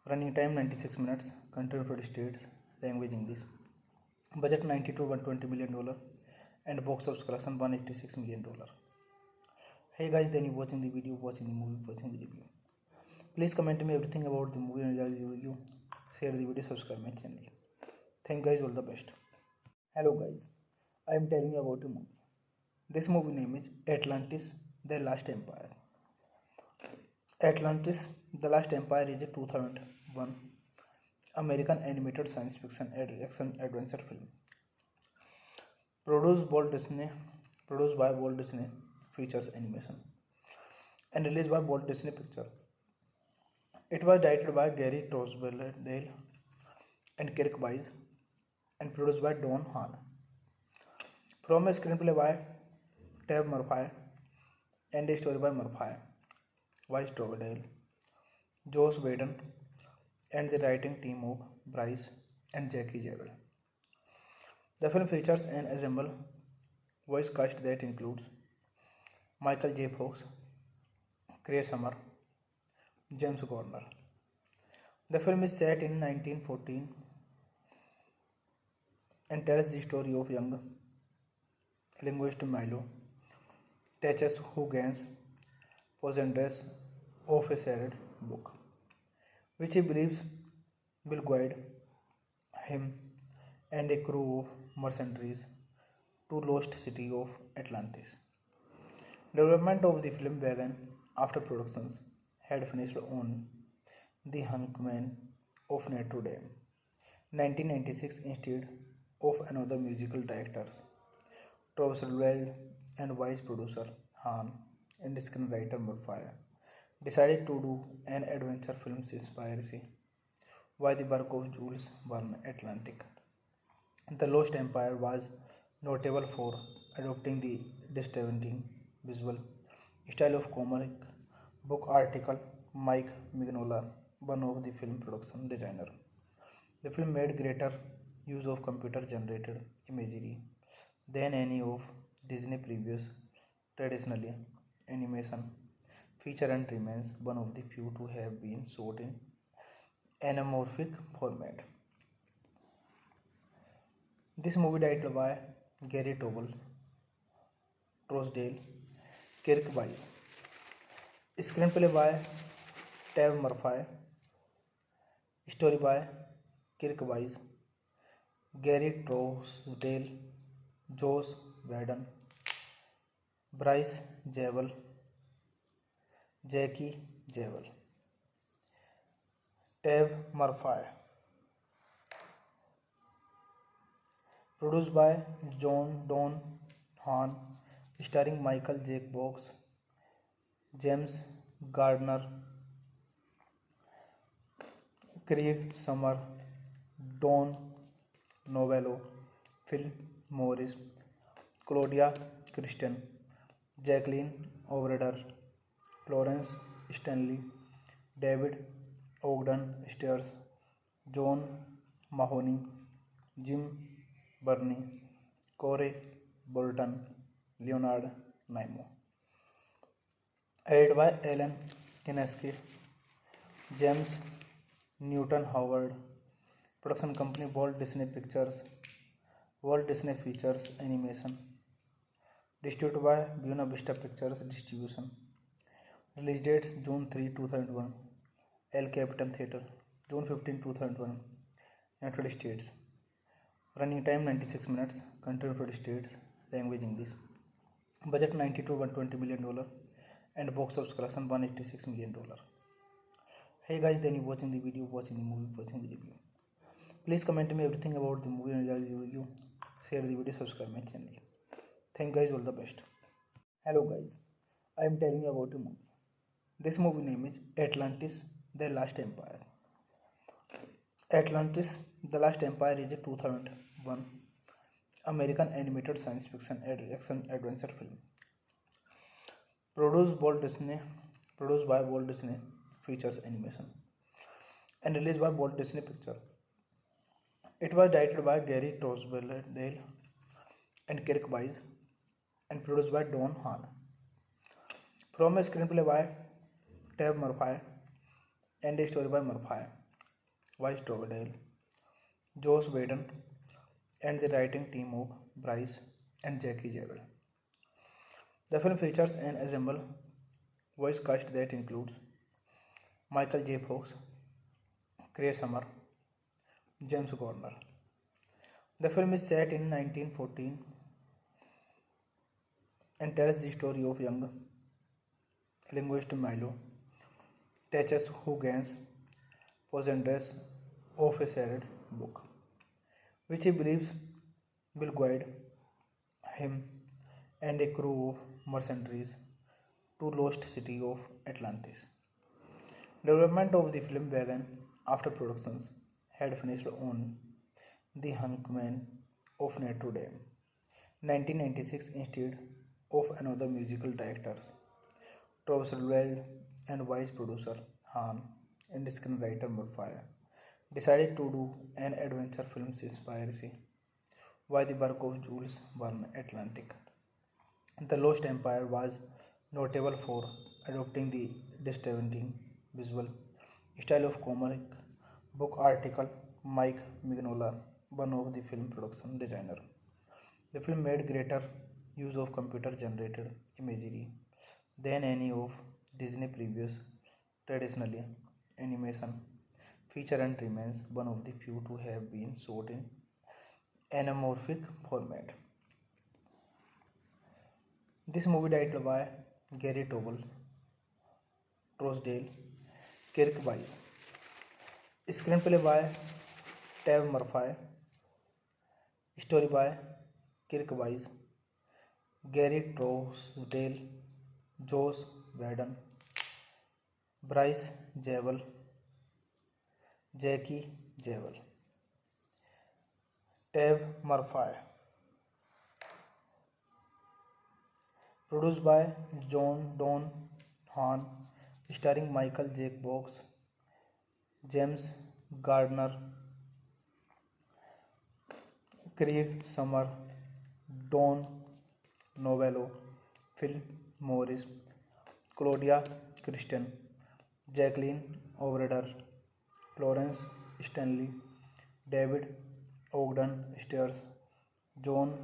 Running time 96 minutes. Country United States. Language English. Budget $90 to $120 million and box office collection $186 million. Hey guys, then you watching the video, watching the movie, watching the review. Please comment me everything about the movie and review. Share the video, subscribe my channel. Thank you guys, all the best. Hello guys, I am telling you about a movie. This movie name is Atlantis: The Last Empire. Atlantis: The Last Empire is a 2001 American animated science fiction action adventure film. Produced by Walt Disney Features Animation and released by Walt Disney Pictures. It was directed by Gary Trousdale and Kirk Wise and produced by Don Hahn. From a screenplay by Tab Murphy and a story by Murphy, Wise Trousdale, Josh Whedon, and the writing team of Bryce and Jackie Javel. The film features an ensemble voice cast that includes Michael J. Fox, Craig Summer, James Gardner. The film is set in 1914 and tells the story of young linguist Milo Teches, who gains possession of a sacred book, which he believes will guide him and a crew of mercenaries to lost city of Atlantis. Development of the film began after productions had finished on The Hangman of Notre Dame, 1996, instead of another musical directors, Travis Weld and vice producer Han and screenwriter Murphy decided to do an adventure film inspired by the work of Jules Verne Atlantic. The Lost Empire was notable for adopting the distinctive visual style of comic book article Mike Mignola, one of the film production designer. The film made greater use of computer generated imagery than any of Disney previous traditionally animation feature and remains one of the few to have been shot in anamorphic format. This movie directed by Gary Tobel, Trousdale, Kirk Wise. Screenplay by Tab Murphy. Story by Kirk Wise, Gary Trousdale, Josh Whedon, Bryce Zabel, Jackie Zabel. Tab Murphy. Produced by John Don Hahn, starring Michael J. Fox, James Gardner, Craig Summer, Don Novello, Phil Morris, Claudia Christian, Jacqueline O'Brien, Florence Stanley, David Ogden Stiers, John Mahoney, Jim Burney, Corey Bolton, Leonard Nimoy. Edited by Alan Kineski, James Newton Howard. Production company Walt Disney Pictures, Walt Disney Features Animation. Distributed by Buena Vista Pictures Distribution. Release dates June 3, 2001. El Capitan Theatre, June 15, 2001. United States. Running time 96 minutes. Country United States. Language English. Budget $90 to $120 million. And box office collection $186 million. Hey guys, then you watching the video, watching the movie, watching the review. Please comment me everything about the movie and review. Share the video, subscribe my channel. Thank you guys, all the best. Hello guys, I am telling you about a movie. This movie name is Atlantis: The Last Empire. Atlantis: The Last Empire is a 2001 American animated science fiction action adventure film. Produced by Walt Disney Features Animation and released by Walt Disney Pictures. It was directed by Gary Trousdale and Kirk Wise and produced by Don Hahn. From a screenplay by Tab Murphy and a story by Murphy, Wise Trousdale, Josh Whedon, and the writing team of Bryce and Jackie Zabel. The film features an ensemble voice cast that includes Michael J. Fox, Craig Summer, James Gardner. The film is set in 1914 and tells the story of young linguist Milo Teches, who gains possession of a sacred book, which he believes will guide him and a crew of mercenaries to lost city of Atlantis. Development of the film began after productions had finished on The Hangman of Notre Dame, 1996, instead of another musical directors, Trousdale and vice producer Hahn and screenwriter Murphy decided to do an adventure film inspired by the work of Jules Verne. Atlantic: The Lost Empire was notable for adopting the distinctive visual style of comic book artist Mike Mignola, one of the film production designer. The film made greater use of computer-generated imagery than any of Disney's previous traditionally animation feature and remains one of the few to have been shot in anamorphic format. This movie directed by Gary Tobel, Trousdale, Kirk Wise. Screenplay by Tab Murphy. Story by Kirk Wise, Gary Trousdale, Josh Whedon, Bryce Zabel, Jackie Zabel. Tab Murphy. Produced by John Don Hahn, starring Michael J. Fox, James Gardner, Craig Summer, Don Novello, Phil Morris, Claudia Christian, Jacqueline O'Brien, Florence Stanley, David Ogden Stiers, John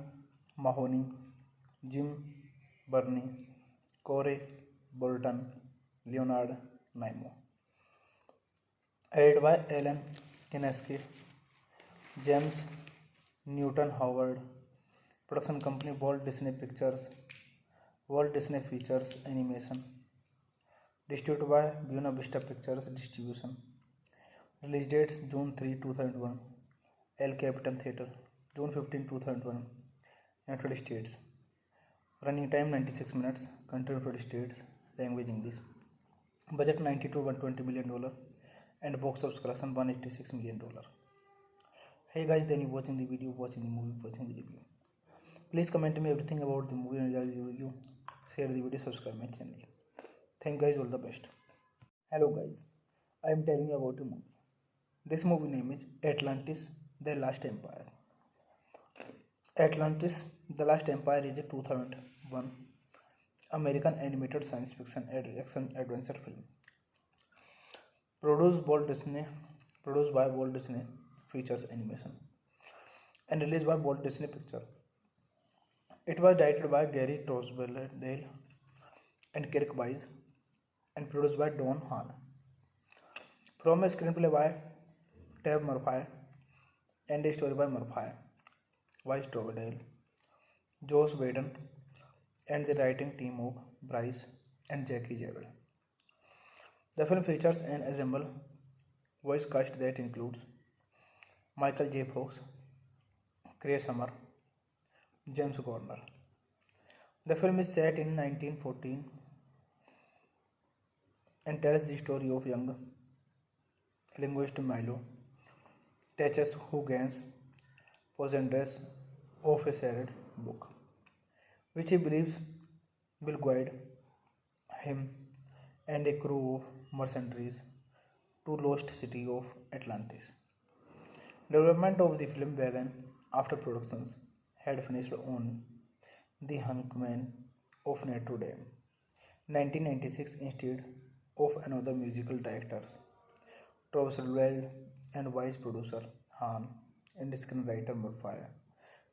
Mahoney, Jim Burney, Corey Bolton, Leonard Nimoy. Edited by Alan Kineski, James Newton Howard. Production company Walt Disney Pictures, Walt Disney Features Animation. Distributed by Buena Vista Pictures Distribution. Release dates June 3, 2001. El Capitan Theatre, June 15, 2001. United States. Running time 96 minutes. Country United States. Language English. Budget $90 to $120 million. And box office collection $186 million. Hey guys, then you watching the video, watching the movie, watching the review. Please comment me everything about the movie and review. Share the video, subscribe my channel. Thank you guys, all the best. Hello guys, I am telling you about a movie. This movie name is Atlantis: The Last Empire. Atlantis: The Last Empire is a 2001 American animated science fiction action adventure film. Produced by Walt Disney Features Animation and released by Walt Disney Pictures. It was directed by Gary Tosberdale and Kirk Wise and produced by Don Hahn. From a screenplay by Tab Murphy and a story by Murphy, Wise Tosberdale, Joss Whedon, and the writing team of Bryce and Jackie Jewell. The film features an ensemble voice cast that includes Michael J. Fox, Chris Summer, James Garner. The film is set in 1914 and tells the story of young linguist Milo Teaches who gains possession of a sacred book, which he believes will guide him and a crew of mercenaries to lost city of Atlantis. Development of the film began after productions had finished on The Hangman of Notre Dame, 1996, instead of another musical directors, Tosberdale and vice producer Hahn and screenwriter Murphy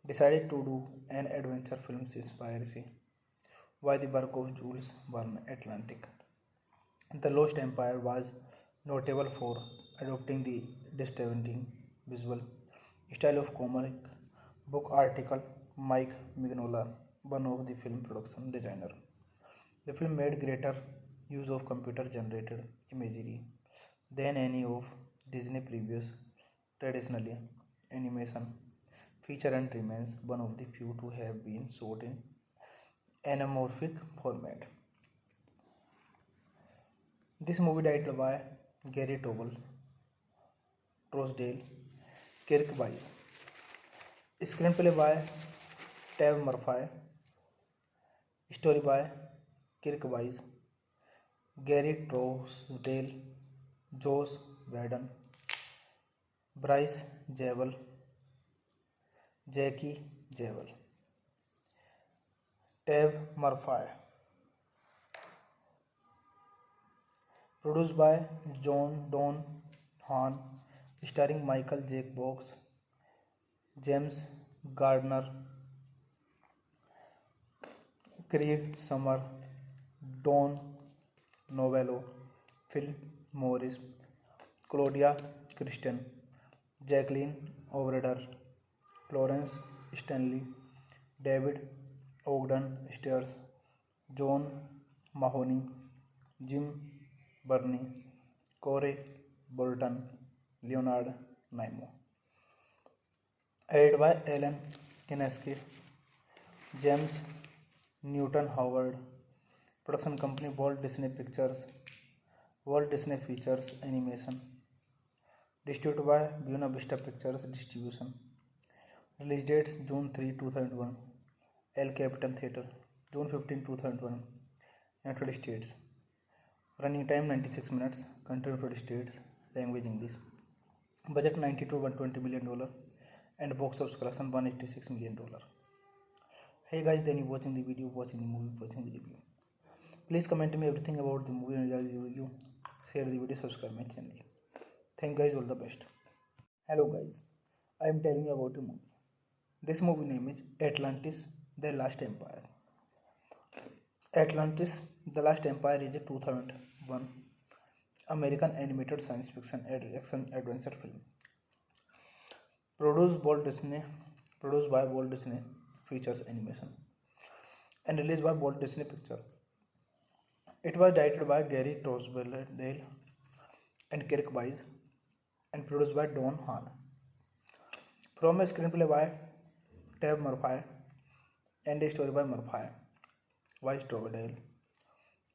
decided to do an adventure film inspired by the work of Jules Verne. Atlantic: The Lost Empire was notable for adopting the distinctive visual style of comic book artist Mike Mignola, one of the film production designer. The film made greater use of computer-generated imagery than any of Disney's previous traditionally animation feature and remains one of the few to have been shot in anamorphic format. This movie directed by Gary Tosberdale, Kirk Wise. Screenplay by Tab Murphy. Story by Kirk Wise, Gary Tosberdale, Joss Whedon, Bryce Jewell, Jackie Jewell. Tab Murphy. Produced by Don Hahn, starring Michael J. Fox, James Gardner, Craig Summer, Don Novello, Phil Morris, Claudia Christian, Jacqueline O'Brien, Florence Stanley, David Ogden Stiers, John Mahoney, Jim Burney, Corey Bolton, Leonard Nimoy. Edited by Alan Kineski, James Newton Howard. Production company Walt Disney Pictures, Walt Disney Features Animation. Distributed by Buena Vista Pictures Distribution. Release dates June 3, 2001. El Capitan Theatre, June 15, 2001. United States. Running time 96 minutes. Country United States. Language English. Budget $90 to $120 million. And box office collection $186 million. Hey guys, then you watching the video, watching the movie, watching the review. Please comment me everything about the movie and review. Share the video, subscribe my channel. Thank guys, all the best. Hello guys, I am telling you about a movie. This movie name is Atlantis: The Last Empire. Atlantis: The Last Empire is a 2001 American animated science fiction action adventure film produced by Walt Disney Features Animation and released by Walt Disney Pictures. It was directed by Gary Tosberdale and Kirk Wise and produced by Don Hahn. From a screenplay by Tab Murphy and a story by Murphy, Wise Tosberdale,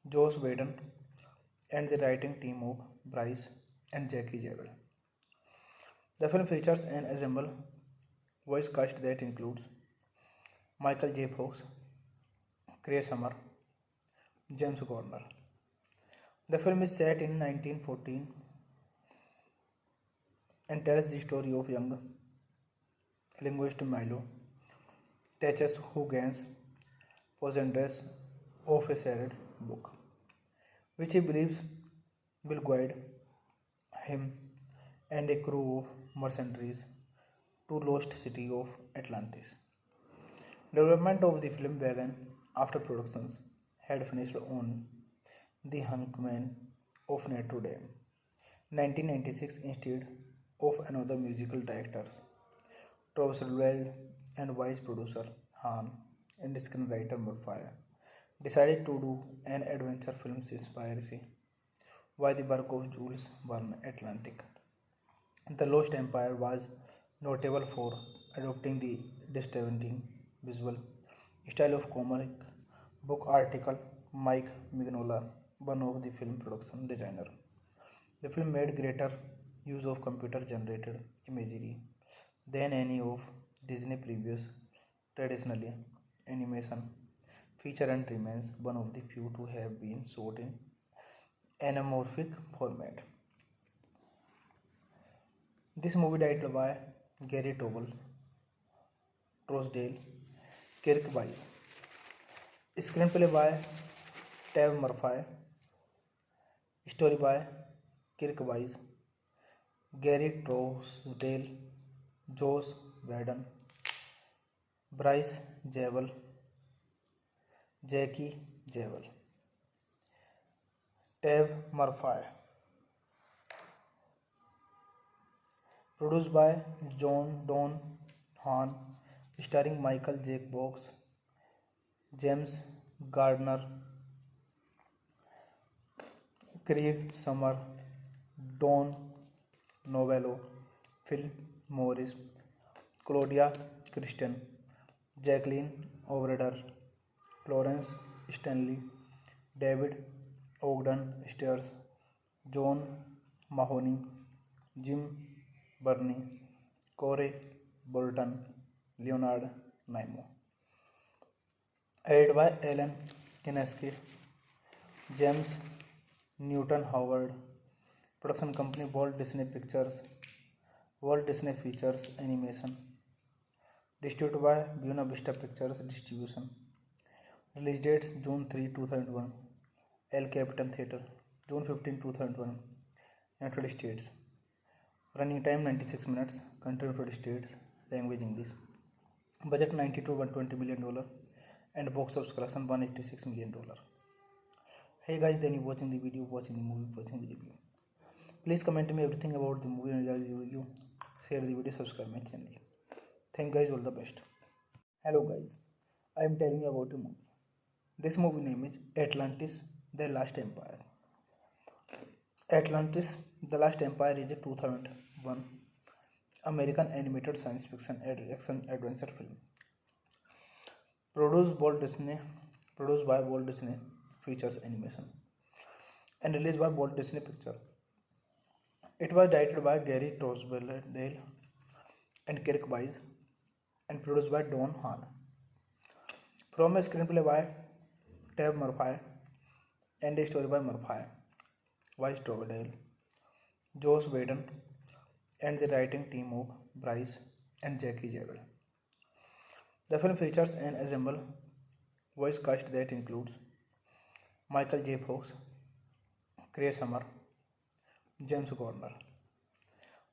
Joss Whedon, and the writing team of Bryce and Jackie Jewell. The film features an ensemble voice cast that includes Michael J. Fox, Chris Summer, James Garner. The film is set in 1914 and tells the story of young linguist Milo Teches, who gains possession of a sacred book, which he believes will guide him and a crew of mercenaries to lost city of Atlantis. Development of the film began after productions had finished on The Hangman of Notre Dame, 1996, instead of another musical directors, Tosberdale and vice producer Hahn and screenwriter Murphy decided to do an adventure film inspired by the work of Jules Verne. Atlantic. The Lost Empire was notable for adopting the distinctive visual style of comic book article Mike Mignola, one of the film production designer. The film made greater use of computer generated imagery than any of Disney previous traditionally animation feature and remains one of the few to have been shot in anamorphic format. This movie directed by Gary Trosdale, Kirk Wise. Screenplay by Tab Murphy. Story by Kirk Wise, Gary Trosdale, Joss Whedon, Bryce Jewell, Jackie Jewell. Tab Murphy. Produced by Don Hahn, starring Michael J. Fox, James Gardner, Craig Summer, Don Novello, Phil Morris, Claudia Christian, Jacqueline O'Brien, Florence Stanley, David Ogden Stiers, John Mahoney, Jim Burney, Corey Bolton, Leonard Nimoy. Edited by Alan Kineski, James Newton Howard. Production company Walt Disney Pictures, Walt Disney Features Animation. Distributed by Buena Vista Pictures Distribution. Release dates June 3, 2001. El Capitan Theatre, June 15, 2001. United States. Running time 96 minutes. Country United States. Language English. Budget $90 to $120 million and box office collection $186 million. Hey guys, then you watching the video, watching the movie, watching the review. Please comment me everything about the movie and the review. Share the video, subscribe my channel. Thank guys, all the best. Hello guys, I am telling you about a movie. This movie name is Atlantis: The Last Empire. Atlantis: The Last Empire is a 2001 American animated science fiction action adventure film produced by Walt Disney Features Animation and released by Walt Disney Pictures. It was directed by Gary Tosberdale and Kirk Wise and produced by Don Hahn. From a screenplay by Tab Murphy and a story by Murphy, Wise Tosberdale, Joss Whedon, and the writing team of Bryce and Jackie Jewell. The film features an ensemble voice cast that includes Michael J. Fox, Chris Summer, James Garner.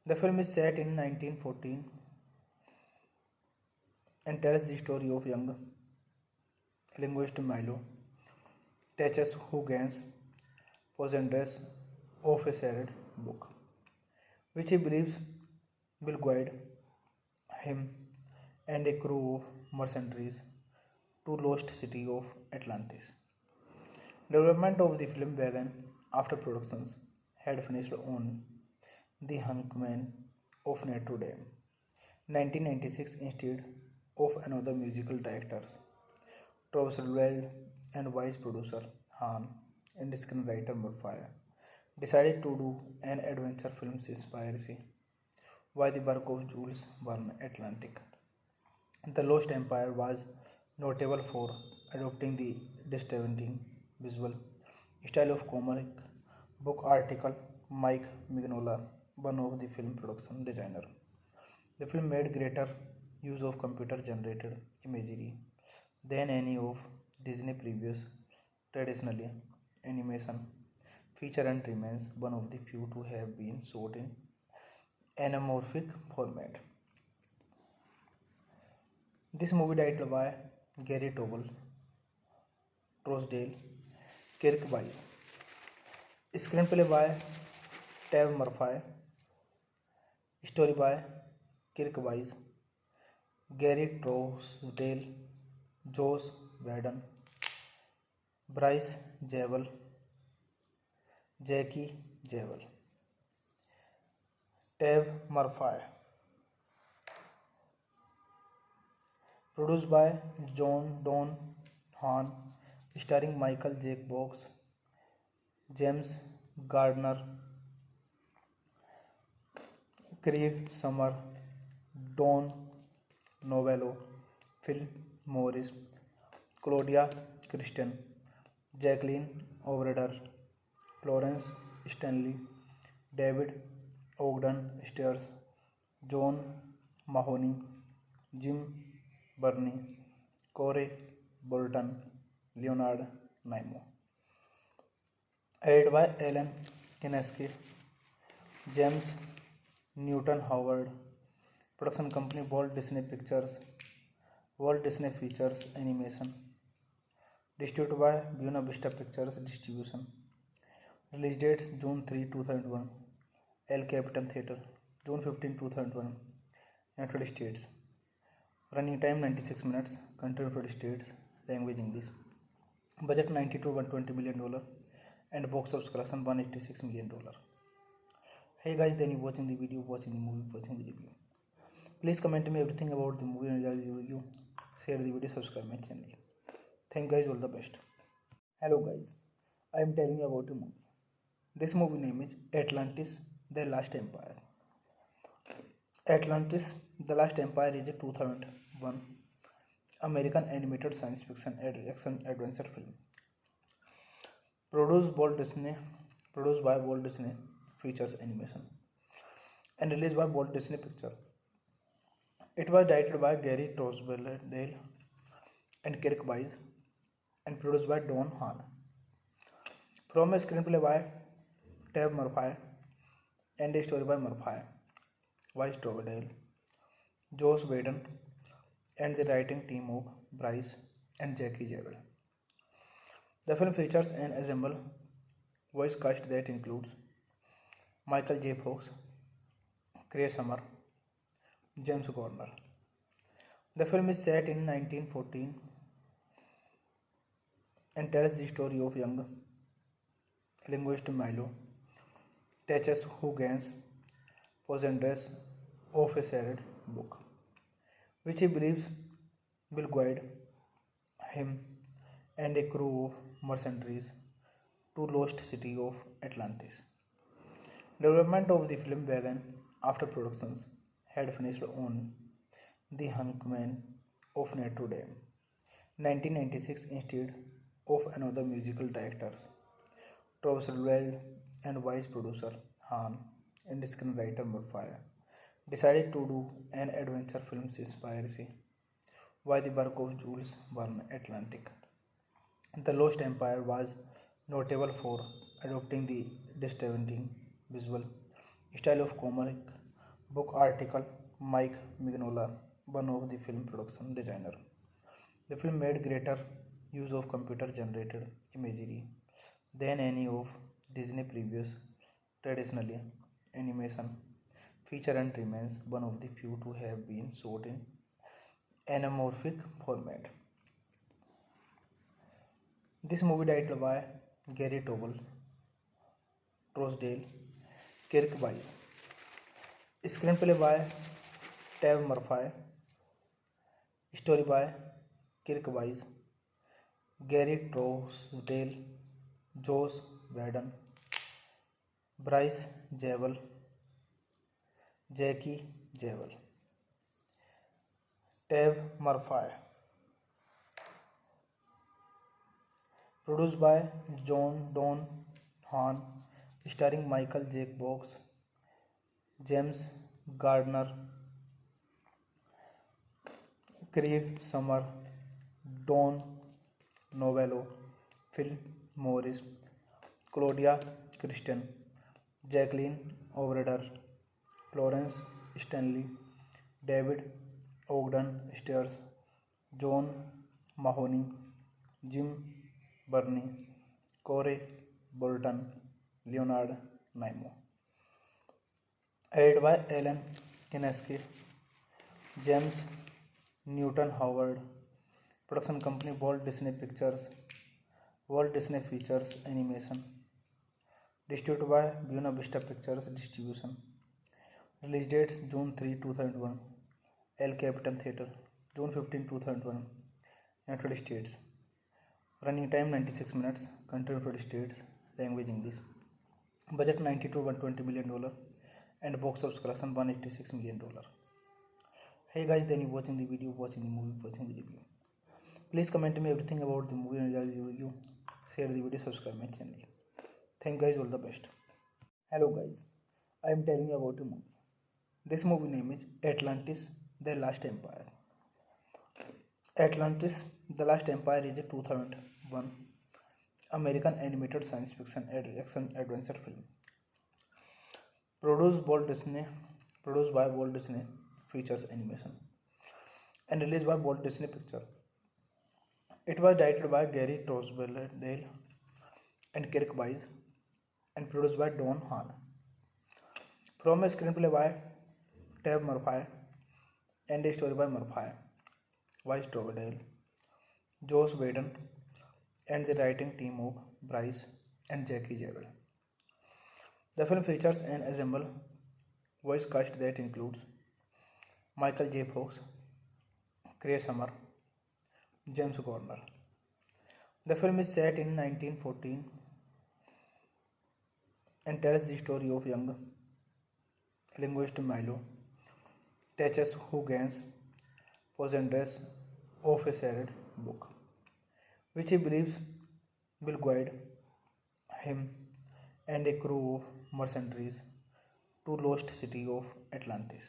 The film is set in 1914 and tells the story of young linguist Milo Teches who gains possession of a sacred book, which he believes will guide him and a crew of mercenaries to lost city of Atlantis. Development of the film began after productions had finished on The Hangman of Notre Dame, 1996, instead of another musical directors, Travis Weld and vice producer Han and screenwriter Murphy decided to do an adventure film inspired by the work of Jules Verne Atlantic. The Lost Empire was notable for adopting the distinctive visual style of comic book article Mike Mignola, one of the film production designer. The film made greater use of computer generated imagery than any of Disney previous traditionally animation feature and remains one of the few to have been shot in anamorphic format. This movie directed by Gary Tobel, Trousdale, Kirk Wise. Screenplay by Tab Murphy. Story by Kirk Wise, Gary Trousdale, Josh Whedon, Bryce Zabel, Jackie Zabel. Tab Murphy. Produced by John Don Hahn, starring Michael J. Fox, James Gardner, Craig Summer, Don Novello, Phil Morris, Claudia Christian, Jacqueline O'Brien, Florence Stanley, David Ogden Stiers, John Mahoney, Jim Burney, Corey Bolton, Leonard Nimoy. Edited by Alan Kineski, James Newton Howard. Production company Walt Disney Pictures, Walt Disney Features Animation. Distributed by Buena Vista Pictures Distribution. Release dates June 3, 2001. El Capitan Theatre, June 15, 2001. United States. Running time 96 minutes. Country United States. Language English. Budget $90 to $120 million and box office collection $186 million. Hey guys, then you watching the video, watching the movie, watching the review. Please comment me everything about the movie and the review. Share the video, subscribe my channel. Thank you guys, all the best. Hello guys, I am telling you about a movie. This movie name is Atlantis: The Last Empire. Atlantis: The Last Empire is a 2001 American animated science fiction action adventure film. Produced by Walt Disney Features Animation and released by Walt Disney Pictures. It was directed by Gary Trousdale and Kirk Wise and produced by Don Hahn. From a screenplay by Tab Murphy and a story by Murphy, Wise Trousdale, Josh Whedon, and the writing team of Bryce and Jackie Zabel. The film features an ensemble voice cast that includes Michael J. Fox, Craig Summer, James Gardner. The film is set in 1914 and tells the story of young linguist Milo Teches who gains possession of a sacred book, which he believes will guide him and a crew of mercenaries to lost city of Atlantis. Development of the film began after productions had finished on The Hangman of Notre Dame, 1996, instead of another musical directors, Travis Weld and vice producer Han and screenwriter Murphy decided to do an adventure film inspired by the work of Jules Verne Atlantic. The Lost Empire was notable for adopting the distinctive visual style of comic Book article Mike Mignola, one of the film production designer. The film made greater use of computer generated imagery than any of Disney previous traditionally animation feature and remains one of the few to have been shot in anamorphic format. This movie directed by Gary Tobel, Trousdale, Kirk Wise. Screenplay by Tab Murphy. Story by Kirk Wise, Gary Trousdale, Josh Whedon, Bryce Zabel, Jackie Zabel. Tab Murphy. Produced by John Don Hahn, starring Michael J. Fox, James Gardner, Craig Summer, Don Novello, Phil Morris, Claudia Christian, Jacqueline O'Brien, Florence Stanley, David Ogden Stiers, John Mahoney, Jim Burney, Corey Bolton, Leonard Nimoy. Edited by Alan Kineski, James Newton Howard. Production company Walt Disney Pictures, Walt Disney Features Animation. Distributed by Buena Vista Pictures Distribution. Release dates June 3, 2001. El Capitan Theatre, June 15, 2001. United States. Running time 96 minutes. Country United States. Language English. Budget $90 to $120 million. And box office collection $186 million. Hey guys, then you watching the video, watching the movie, watching the review. Please comment me everything about the movie and review. Share the video, subscribe my channel. Thank you guys, all the best. Hello guys, I am telling you about a movie. This movie name is Atlantis: The Last Empire. Atlantis: The Last Empire is a 2001 American animated science fiction action adventure film. Produced by Walt Disney Features Animation and released by Walt Disney Pictures. It was directed by Gary Trousdale and Kirk Wise and produced by Don Hahn. From a screenplay by Tab Murphy and a story by Murphy, Wise Trousdale, Josh Whedon, and the writing team of Bryce and Jackie Zabel. The film features an ensemble voice cast that includes Michael J. Fox, Craig Summer, James Garner. The film is set in 1914 and tells the story of young linguist Milo Teches, who gains possession of a sacred book, which he believes will guide him and a crew of mercenaries to lost city of Atlantis.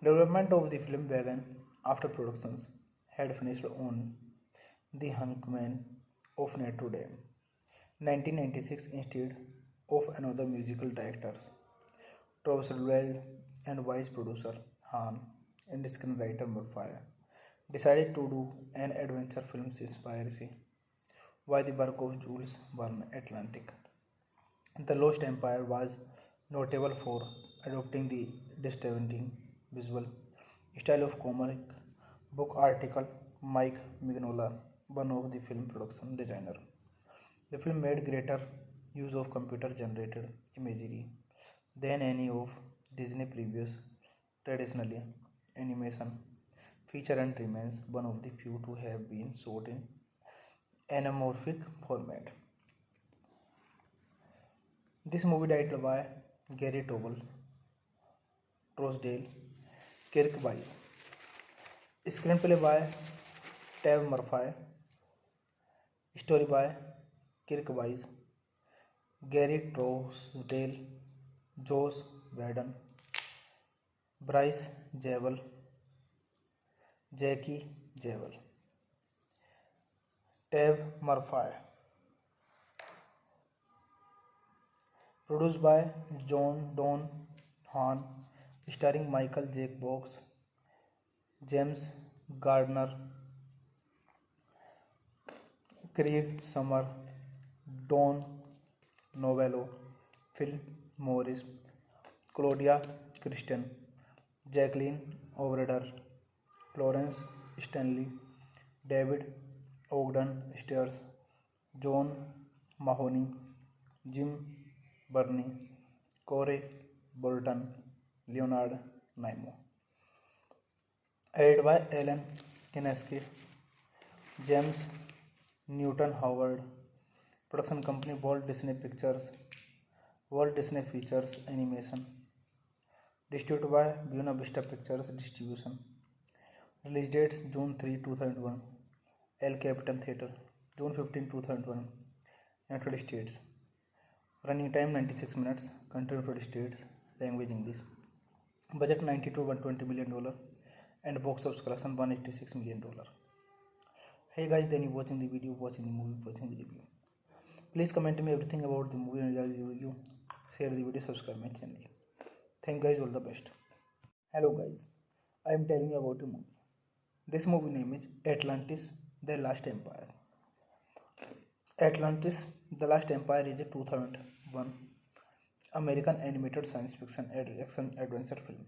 Development of the film began after productions had finished on The Hangman of Notre Dame, 1996, instead of another musical directors, Trousdale and vice producer Hahn and screenwriter Murphy decided to do an adventure film inspired by the work of Jules Verne. Atlantic: The Lost Empire was notable for adopting the distinctive visual style of comic book article Mike Mignola, one of the film production designer. The film made greater use of computer generated imagery than any of Disney previous traditionally animation feature and remains one of the few to have been shot in anamorphic format. This movie directed by Gary Tobel, Trousdale, Kirk Wise. Screenplay by Tab Murphy. Story by Kirk Wise, Gary Trousdale, Josh Whedon, Bryce Zabel, Jackie Zabel. Tab Murphy. Produced by John Don Hahn, starring Michael J. Fox, James Gardner, Craig Summer, Don Novello, Phil Morris, Claudia Christian, Jacqueline O'Brien, Florence Stanley, David Ogden Stiers, John Mahoney, Jim Burney, Corey Bolton, Leonard Nimoy. Edited by Alan Kineski, James Newton Howard. Production company Walt Disney Pictures, Walt Disney Features Animation. Distributed by Buena Vista Pictures Distribution. Release dates June 3, 2001. El Capitan Theatre, June 15, 2001. United States. Running time 96 minutes. Country United States. Language English. Budget $90 to $120 million and box office collection $186 million. Hey guys, then you watching the video, watching the movie, watching the review. Please comment me everything about the movie and review. Share the video, subscribe my channel. Thank you guys, all the best. Hello guys, I am telling you about a movie. This movie name is Atlantis: The Last Empire. Atlantis: The Last Empire is a 2001 American animated science fiction action adventure film.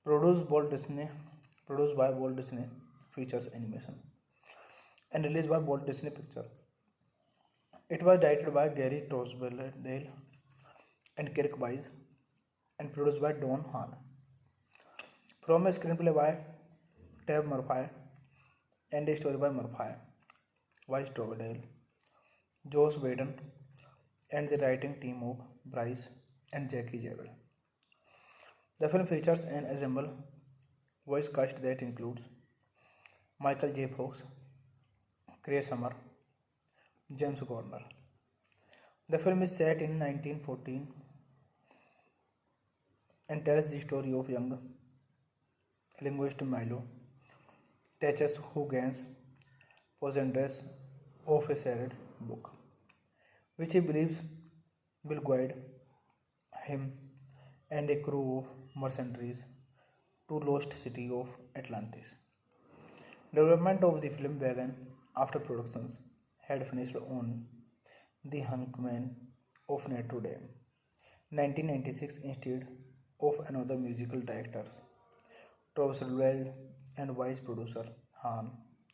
Produced by Walt Disney Features Animation and released by Walt Disney Pictures. It was directed by Gary Tosberdale and Kirk Wise and produced by Don Hahn. From a screenplay by Tab Murphy and a story by Murphy, Wise Tosberdale, Josh Whedon, and the writing team of Bryce and Jackie Jewell. The film features an ensemble voice cast that includes Michael J. Fox, Craig Summer, James Garner. The film is set in 1914 and tells the story of young linguist Milo Teaches who gains possession of a sacred book, which he believes will guide him and a crew of mercenaries to lost city of Atlantis. Development of the film began after productions had finished on The Hangman of Notre Dame, 1996, instead of another musical directors, Tosberdale and vice producer Hahn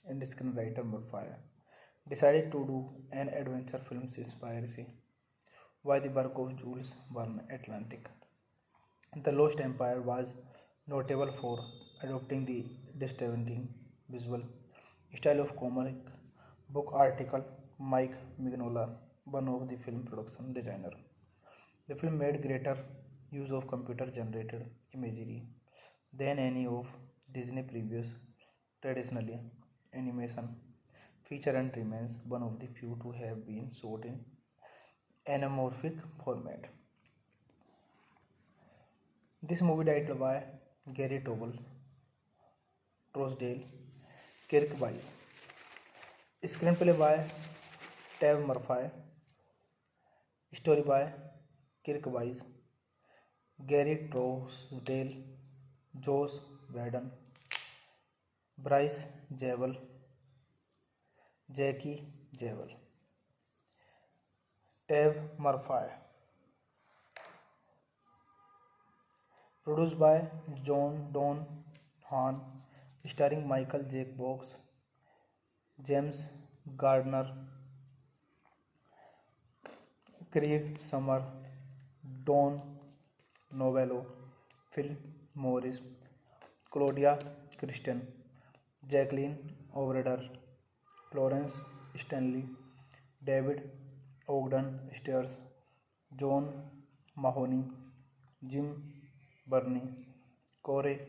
and screenwriter Murphy decided to do an adventure film inspired by the work of Jules Verne. Atlantic: The Lost Empire was notable for adopting the distinctive visual style of comic book artist Mike Mignola, one of the film production designer. The film made greater use of computer-generated imagery than any of Disney's previous traditionally animation feature and remains one of the few to have been shot in anamorphic format. This movie directed by Gary Tosberdale, Kirk Wise. Screenplay by Tab Murphy. Story by Kirk Wise, Gary Tosberdale, Josh Whedon, Bryce Jewell, Jackie Jewell. Tab Murphy. Produced by Don Hahn, starring Michael J. Fox, James Gardner, Craig Summer, Don Novello, Phil Morris, Claudia Christian, Jacqueline O'Brien, Florence Stanley, David Ogden Stiers, John Mahoney, Jim Burney, Corey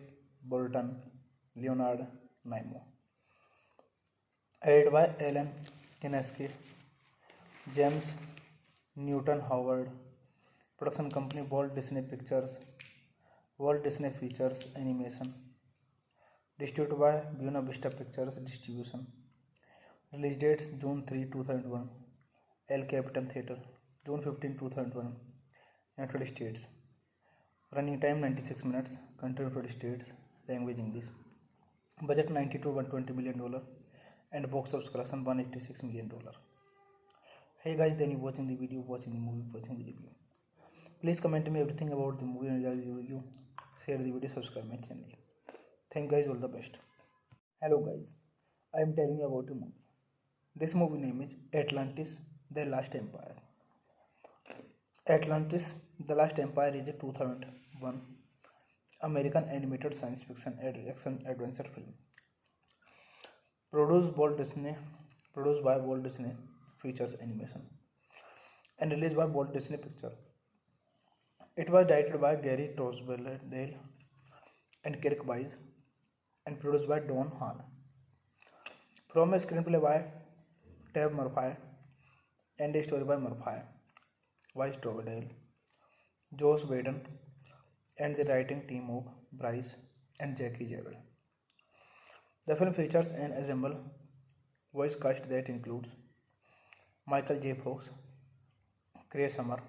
Bolton, Leonard Nimoy. Edited by Alan Kineski, James Newton Howard. Production company Walt Disney Pictures, Walt Disney Features Animation. Distributed by Buena Vista Pictures Distribution. Release dates June 3, 2001. El Capitan Theatre, June 15, 2001. United States. Running time 96 minutes. Country United States. Language English. Budget 90 to 120 million dollar, and box office collection 186 million dollar. Hey guys, then you watching the video, watching the movie, watching the review. Please comment me everything about the movie and the review. Share the video, subscribe my channel. Thank guys, all the best. Hello guys, I am telling you about a movie. This movie name is Atlantis: The Last Empire. Atlantis: The Last Empire is a 2001 American animated science fiction action adventure film. Produced by Walt Disney Features Animation and released by Walt Disney Pictures. It was directed by Gary Tosberdale and Kirk Wise and produced by Don Hahn. From a screenplay by Tab Murphy and a story by Murphy, Wise Tosberdale, Joss Whedon, and the writing team of Bryce and Jackie Jewell. The film features an ensemble voice cast that includes Michael J. Fox, Chris Summer,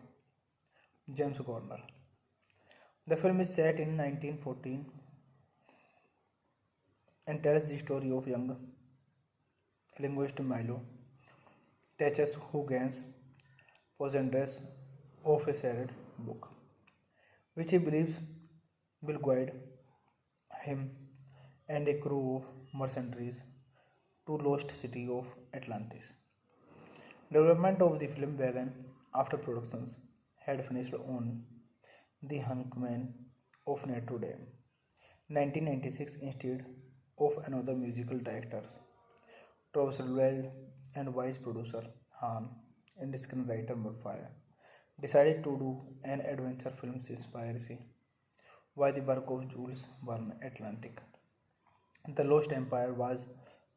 James Garner. The film is set in 1914 and tells the story of young linguist Milo Teches, who gains possession of a sacred book, which he believes will guide him and a crew of mercenaries to lost city of Atlantis. Development of the film began after productions had finished on The Hangman of Notre Dame, 1996, instead of another musical directors, Tosberdale and vice producer Hahn and screenwriter Murphy decided to do an adventure film inspired by the work of Jules Verne. Atlantic: The Lost Empire was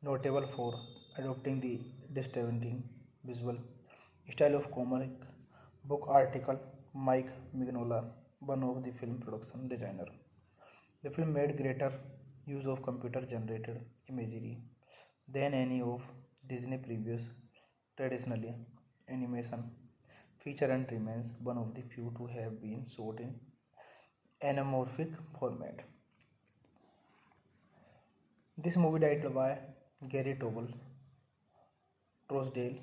notable for adopting the distinctive visual style of comic book article Mike Mignola, one of the film production designer. The film made greater use of computer-generated imagery than any of Disney's previous traditionally animation feature and remains one of the few to have been shot in anamorphic format. This movie directed by Gary Trosdale,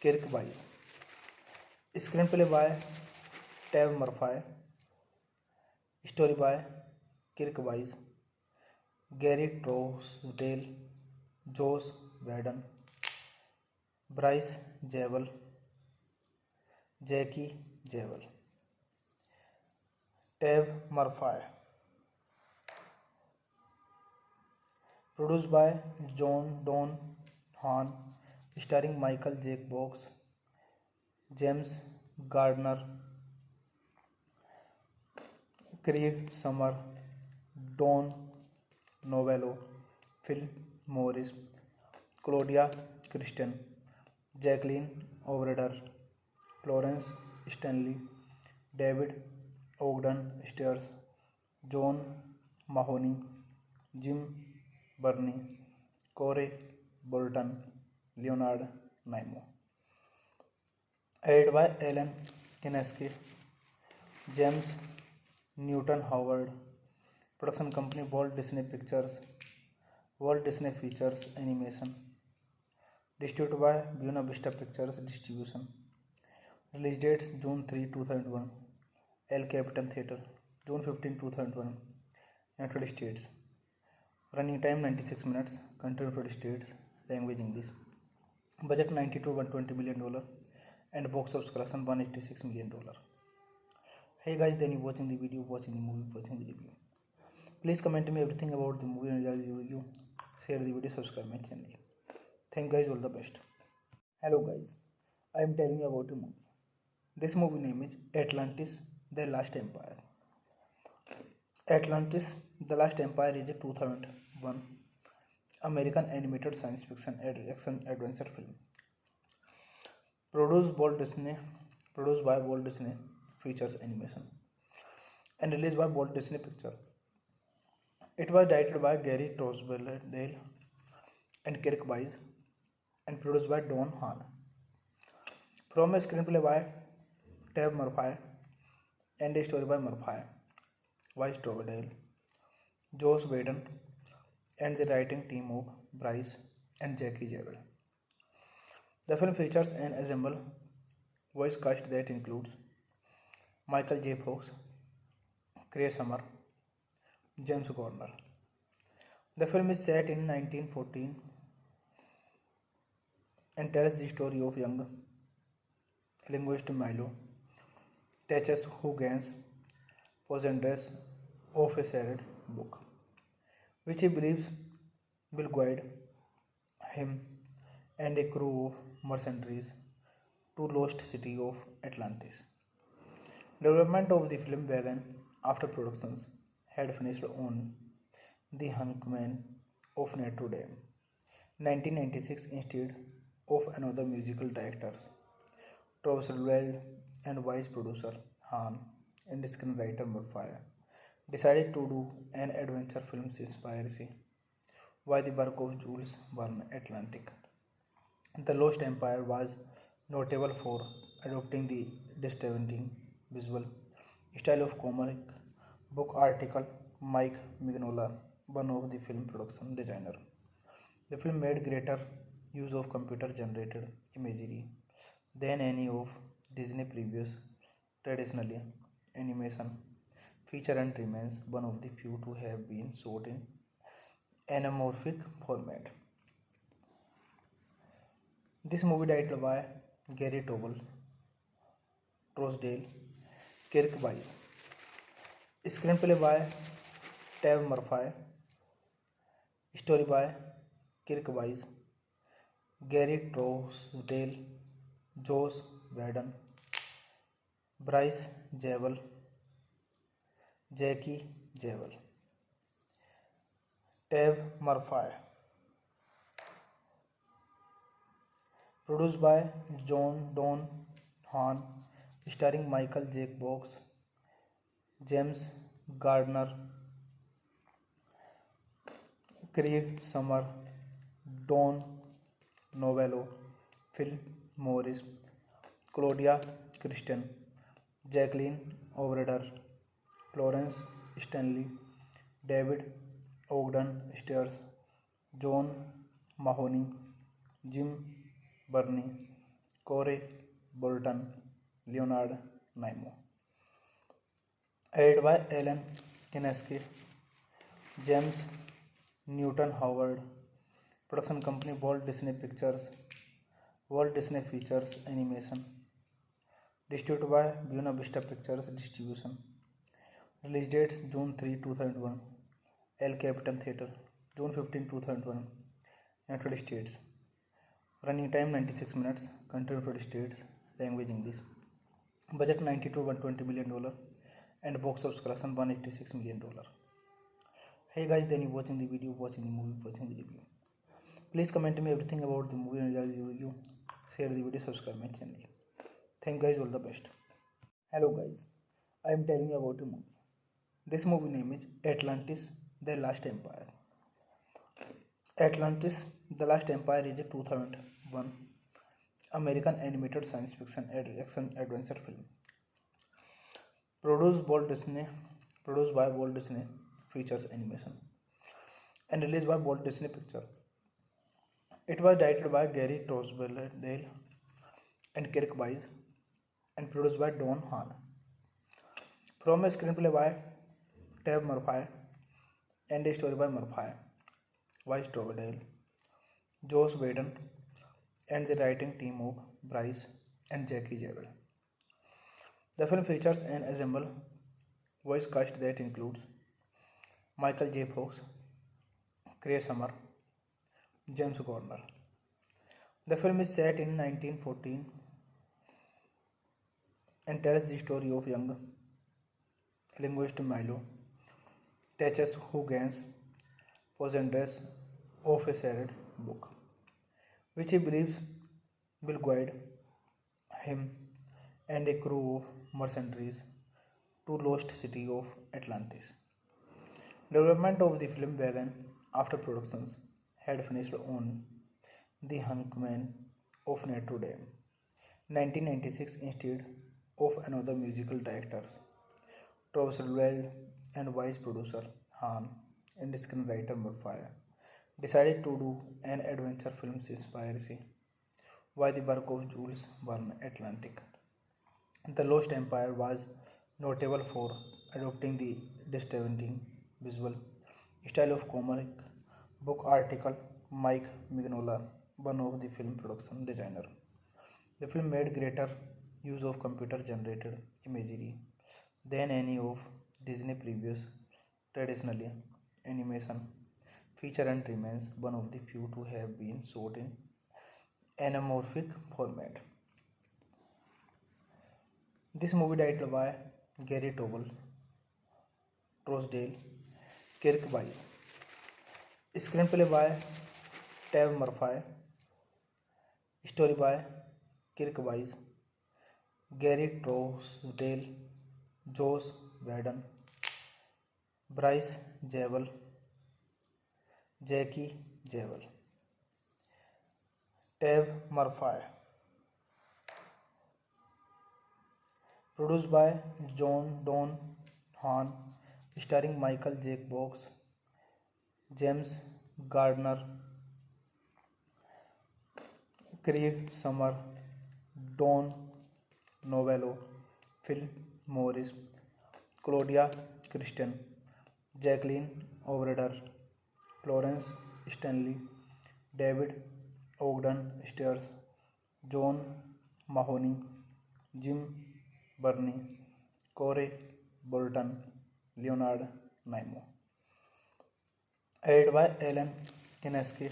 Kirk Wise. Screenplay by Tab Murphy. Story by Kirk Wise, Gary Trosdale, Joss Whedon, Bryce Jewell, Jackie Jewell. Tab Murphy. Produced by Don Hahn, starring Michael J. Fox, James Gardner, Craig Summer, Don Novello, Phil Morris, Claudia Christian, Jacqueline O'Brien, Florence Stanley, David Ogden Stiers, John Mahoney, Jim Burney, Corey Bolton, Leonard Nimoy. Edited by Alan Kineski, James Newton Howard. Production company Walt Disney Pictures, Walt Disney Features Animation. Distributed by Buena Vista Pictures Distribution. Release dates June 3, 2001, El Capitan Theatre, June 15, 2001, United States. Running time 96 minutes. Country United States. Language English. Budget 90 to 120 million dollar, and box office collection 186 million dollar. Hey guys, then you watching the video, watching the movie, watching the review. Please comment me everything about the movie and the review. Share the video, subscribe my channel. Thank guys, all the best. Hello guys, I am telling you about a movie. This movie name is Atlantis: The Last Empire. Atlantis: The Last Empire is a 2001 American animated science fiction action adventure film. Produced by Walt Disney Features Animation and released by Walt Disney Pictures. It was directed by Gary Tosberdale and Kirk Wise and produced by Don Hahn. From a screenplay by Tab Murphy and a story by Murphy, Vice Trovedale, Joss Whedon, and the writing team of Bryce and Jackie Jewell. The film features an ensemble voice cast that includes Michael J. Fox, Chris Summer, James Garner. The film is set in 1914 and tells the story of young linguist Milo Teches, who gains possession of a sacred book, which he believes will guide him and a crew of mercenaries to lost city of Atlantis. Development of the film began after productions had finished on The Hangman of Notre Dame, 1996, instead of another musical directors, Trossel and vice producer Han and screenwriter Murphy decided to do an adventure film inspired by the work of Jules Verne Atlantic. The Lost Empire was notable for adopting the distinctive visual style of comic book article Mike Mignola, one of the film production designer. The film made greater use of computer generated imagery than any of Disney previous traditionally animation feature and remains one of the few to have been shot in anamorphic format. This movie directed by Gary Tobel, Trousdale, Kirk Wise. Screenplay by Tab Murphy. Story by Kirk Wise, Gary Trousdale, Joss Whedon, Bryce Jewell, Jackie Jewell. Tab Murphy. Produced by John Don Hahn, starring Michael J. Fox, James Gardner, Craig Summer, Don Novello, Phil Morris, Claudia Christian, Jacqueline O'Brien, Florence Stanley, David Ogden Stiers, John Mahoney, Jim Burney, Corey Bolton, Leonard Nimoy. Edited by Alan Kineski, James Newton Howard. Production company Walt Disney Pictures, Walt Disney Features Animation. Distributed by Buena Vista Pictures Distribution. Release dates June 3, 2001. El Capitan Theatre, June 15, 2001. United States. Running time 96 minutes. Country United States. Language English. Budget $90 to $120 million and box office collection $186 million. Hey guys, then you watching the video, watching the movie, watching the review. Please comment me everything about the movie and review. Share the video, subscribe my channel. Thank you guys, all the best. Hello guys, I am telling you about a movie. This movie name is Atlantis: The Last Empire. Atlantis: The Last Empire is a 2001 American animated science fiction action adventure film. Produced by Walt Disney Features Animation and released by Walt Disney Pictures. It was directed by Gary Trousdale and Kirk Wise and produced by Don Hahn. From a screenplay by Tab Murphy and a story by Murphy, Vice Trovedale, Joss Whedon, and the writing team of Bryce and Jackie Jewell. The film features an ensemble voice cast that includes Michael J. Fox, Chris Summer, James Garner. The film is set in 1914 and tells the story of young linguist Milo Teches, who gains possession of a sacred book, which he believes will guide him and a crew of mercenaries to lost city of Atlantis. Development of the film began after productions had finished on The Hangman of Notre Dame, 1996, instead of another musical directors, Roosevelt and vice producer Han and screenwriter Murphy decided to do an adventure film inspired by the work of Jules Verne Atlantic. The Lost Empire was notable for adopting the distinctive visual style of comic book article Mike Mignola, one of the film production designer. The film made greater use of computer generated imagery than any of Disney previous traditionally animation feature and remains one of the few to have been shot in anamorphic format. This movie directed by Gary Tobel, Trousdale, Kirk Wise. Screenplay by Tab Murphy. Story by Kirk Wise, Gary Trousdale, Josh Whedon, Bryce Zabel, Jackie Zabel. Tab Murphy. Produced by John Don Hahn, starring Michael J. Fox, James Gardner, Craig Summer, Don Novello, Phil Morris, Claudia Christian, Jacqueline O'Brien, Florence Stanley, David Ogden Stiers, John Mahoney, Jim Burney, Corey Bolton, Leonard Nimoy. Edited by Alan Kineski,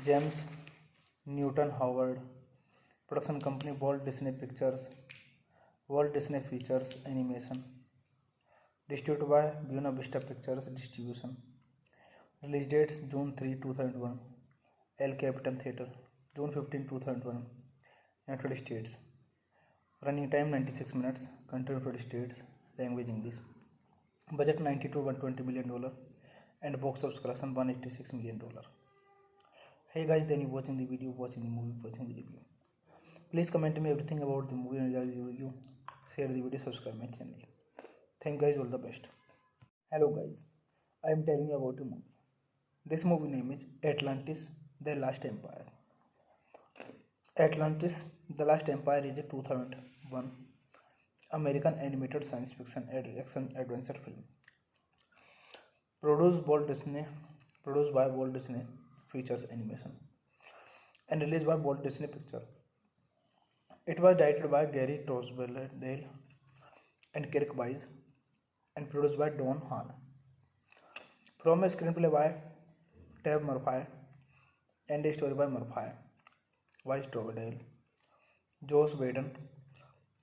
James Newton Howard. Production company Walt Disney Pictures, Walt Disney Features Animation. Distributed by Buena Vista Pictures Distribution. Release dates June 3, 2001. El Capitan Theatre, June 15, 2001. United States. Running time 96 minutes. Country United States. Language English. Budget $90 to $120 million and box office collection $186 million. Hey guys, then you watching the video, watching the movie, watching the review. Please comment me everything about the movie and review. Share the video, subscribe my channel. Thank you guys, all the best. Hello guys, I am telling you about a movie. This movie name is Atlantis: The Last Empire. Atlantis: The Last Empire is a 2001 American animated science fiction action adventure film. Produced by Walt Disney Features Animation and released by Walt Disney Pictures. It was directed by Gary Trousdale and Kirk Wise and produced by Don Hahn. From a screenplay by Tab Murphy and a story by Murphy, Wise Trousdale, Josh Whedon,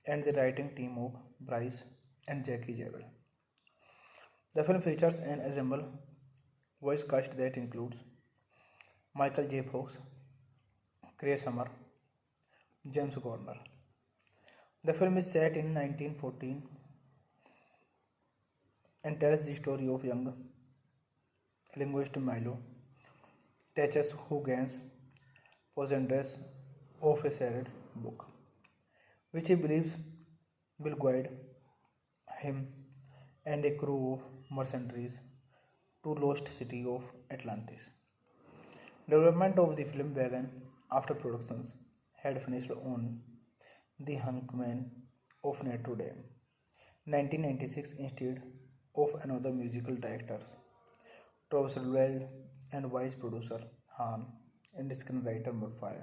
and the writing team of Bryce and Jackie Zabel. The film features an ensemble voice cast that includes Michael J. Fox, Craig Summer, James Gardner. The film is set in 1914 and tells the story of young linguist Milo Teches, who gains possession of a sacred book, which he believes will guide him and a crew of mercenaries to lost city of Atlantis. Development of the film began after productions had finished on The Hangman of Notre Dame, 1996, instead of another musical directors, Roosevelt and vice producer Han and screenwriter Murphy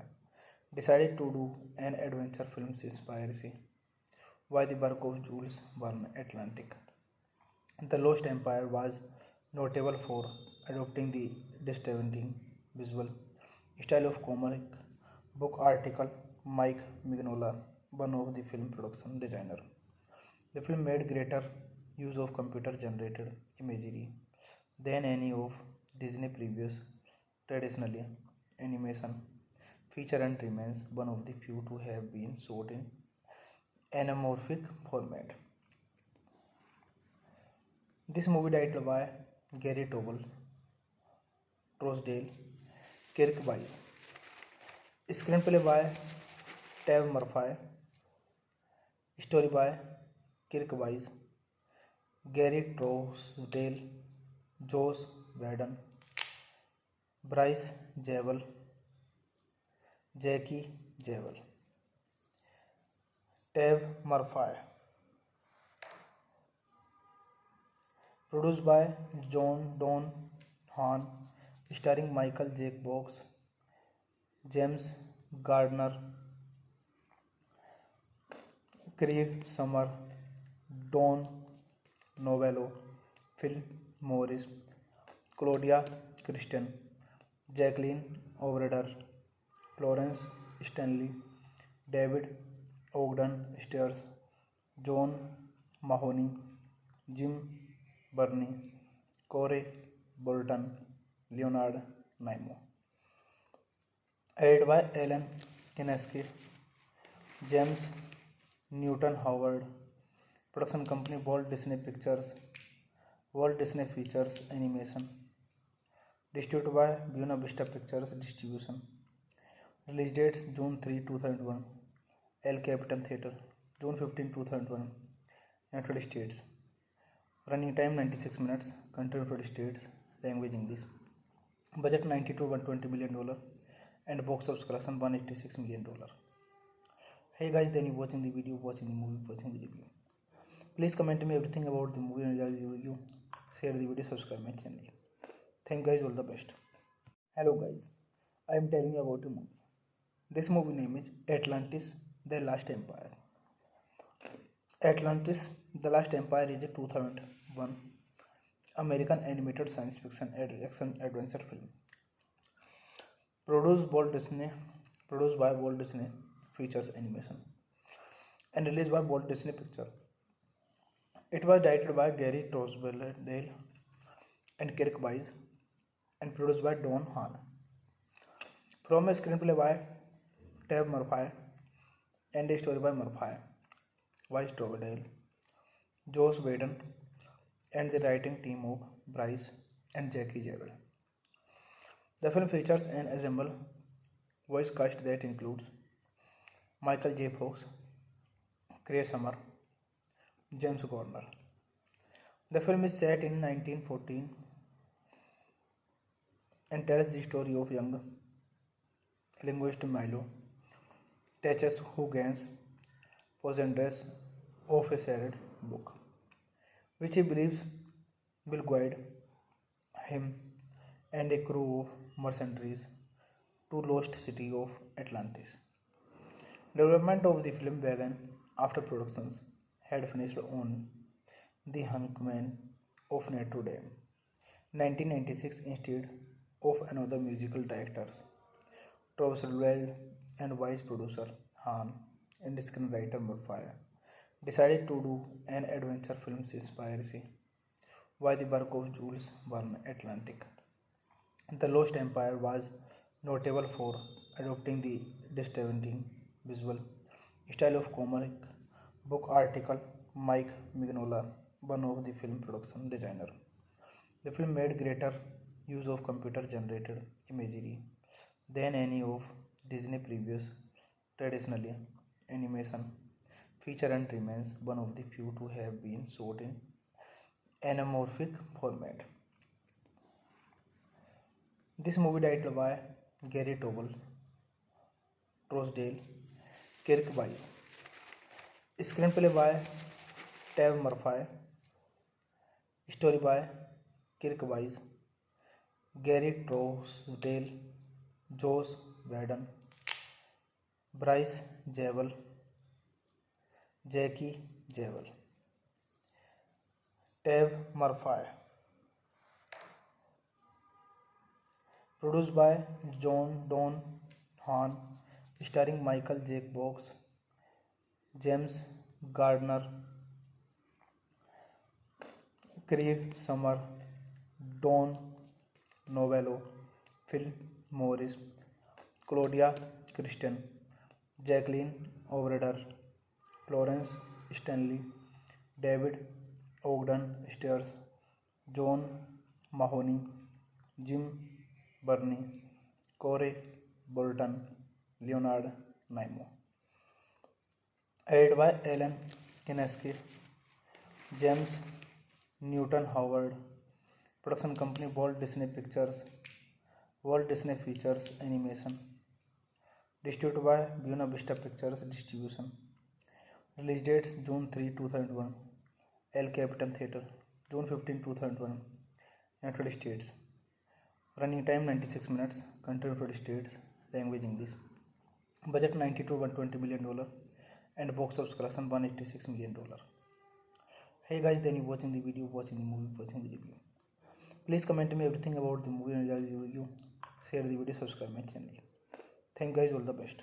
decided to do an adventure film inspired by the work of Jules Verne Atlantic. The Lost Empire was notable for adopting the distinctive visual style of comic book article Mike Mignola, one of the film production designer. The film made greater use of computer generated imagery than any of Disney previous traditionally animation feature and remains one of the few to have been shot in anamorphic format. This movie directed by Gary Tobel, Trousdale, Kirk Wise. Screenplay by Tab Murphy. Story by Kirk Wise, Gary Trousdale, Joss Whedon, Bryce Javel, Jackie Javel, Tab Murphy. Produced by John Don Hahn, starring Michael J. Fox, James Gardner, Craig Summer, Don Novello, Phil Morris, Claudia Christian, Jacqueline Overder, Florence Stanley, David Ogden Stiers, John Mahoney, Jim Burney, Corey Bolton, Leonard Nimoy. Edited by Alan Kineski, James Newton Howard. Production company Walt Disney Pictures, Walt Disney Features Animation. Distributed by Buena Vista Pictures Distribution. Release dates June 3, 2001. El Capitan Theatre, June 15, 2001. United States. Running time 96 minutes. Country United States. Language English. Budget $90 to $120 million. And box office collection $186 million. Hey guys, then you watching the video, watching the movie, watching the review. Please comment me everything about the movie and the review. Share the video, subscribe my channel. Thank you guys, all the best. Hello guys, I am telling you about a movie. This movie name is Atlantis: The Last Empire. Atlantis: The Last Empire is a 2001 American animated science fiction action adventure film. Produced by Walt Disney Features Animation and released by Walt Disney Pictures. It was directed by Gary Trousdale and Kirk Wise and produced by Don Hahn. From a screenplay by Tab Murphy and a story by Murphy, Wise Trousdale, Joss Whedon, and the writing team of Bryce and Jackie Javel. The film features an ensemble voice cast that includes Michael J. Fox, Craig Summer, James Garner. The film is set in 1914 and tells the story of young linguist Milo Teches, who gains possession of a sacred book, which he believes will guide him and a crew of mercenaries to lost city of Atlantis. Development of the film began after productions had finished on The Hangman of Notre Dame, 1996, instead of another musical directors, Trousdale and vice producer Hahn and screenwriter Murphy decided to do an adventure film inspired by the work of Jules Verne. Atlantic: The Lost Empire was notable for adopting the distinctive visual style of comic book article Mike Mignola, one of the film production designer. The film made greater use of computer-generated imagery than any of Disney's previous traditionally animation feature and remains one of the few to have been shot in anamorphic format. This movie directed by Gary Trousdale, Kirk Wise. Screenplay by Tab Murphy. Story by Kirk Wise, Gary Trousdale, Joss Whedon, Bryce Javel, Jackie Javel, Tab Murphy. Produced by John Don Hahn, starring Michael J. Fox, James Gardner, Craig Summer, Don Novello, Phil Morris, Claudia Christian, Jacqueline Overder, Florence Stanley, David Ogden Stiers, John Mahoney, Jim Burney, Corey Bolton, Leonard Nimoy. Edited by Alan Kineski, James Newton Howard. Production company Walt Disney Pictures. Walt Disney Features Animation. Distributed by Buena Vista Pictures Distribution. Release dates June 3, 2001. El Capitan Theatre. June 15, 2001. United States. Running time 96 minutes. Country United States. Language English. Budget $90 to $120 million. And box office collection $186 million. Hey guys, then you watching the video, watching the movie, watching the review. Please comment me everything about the movie and review. Share the video, subscribe my channel. Thank you guys, all the best.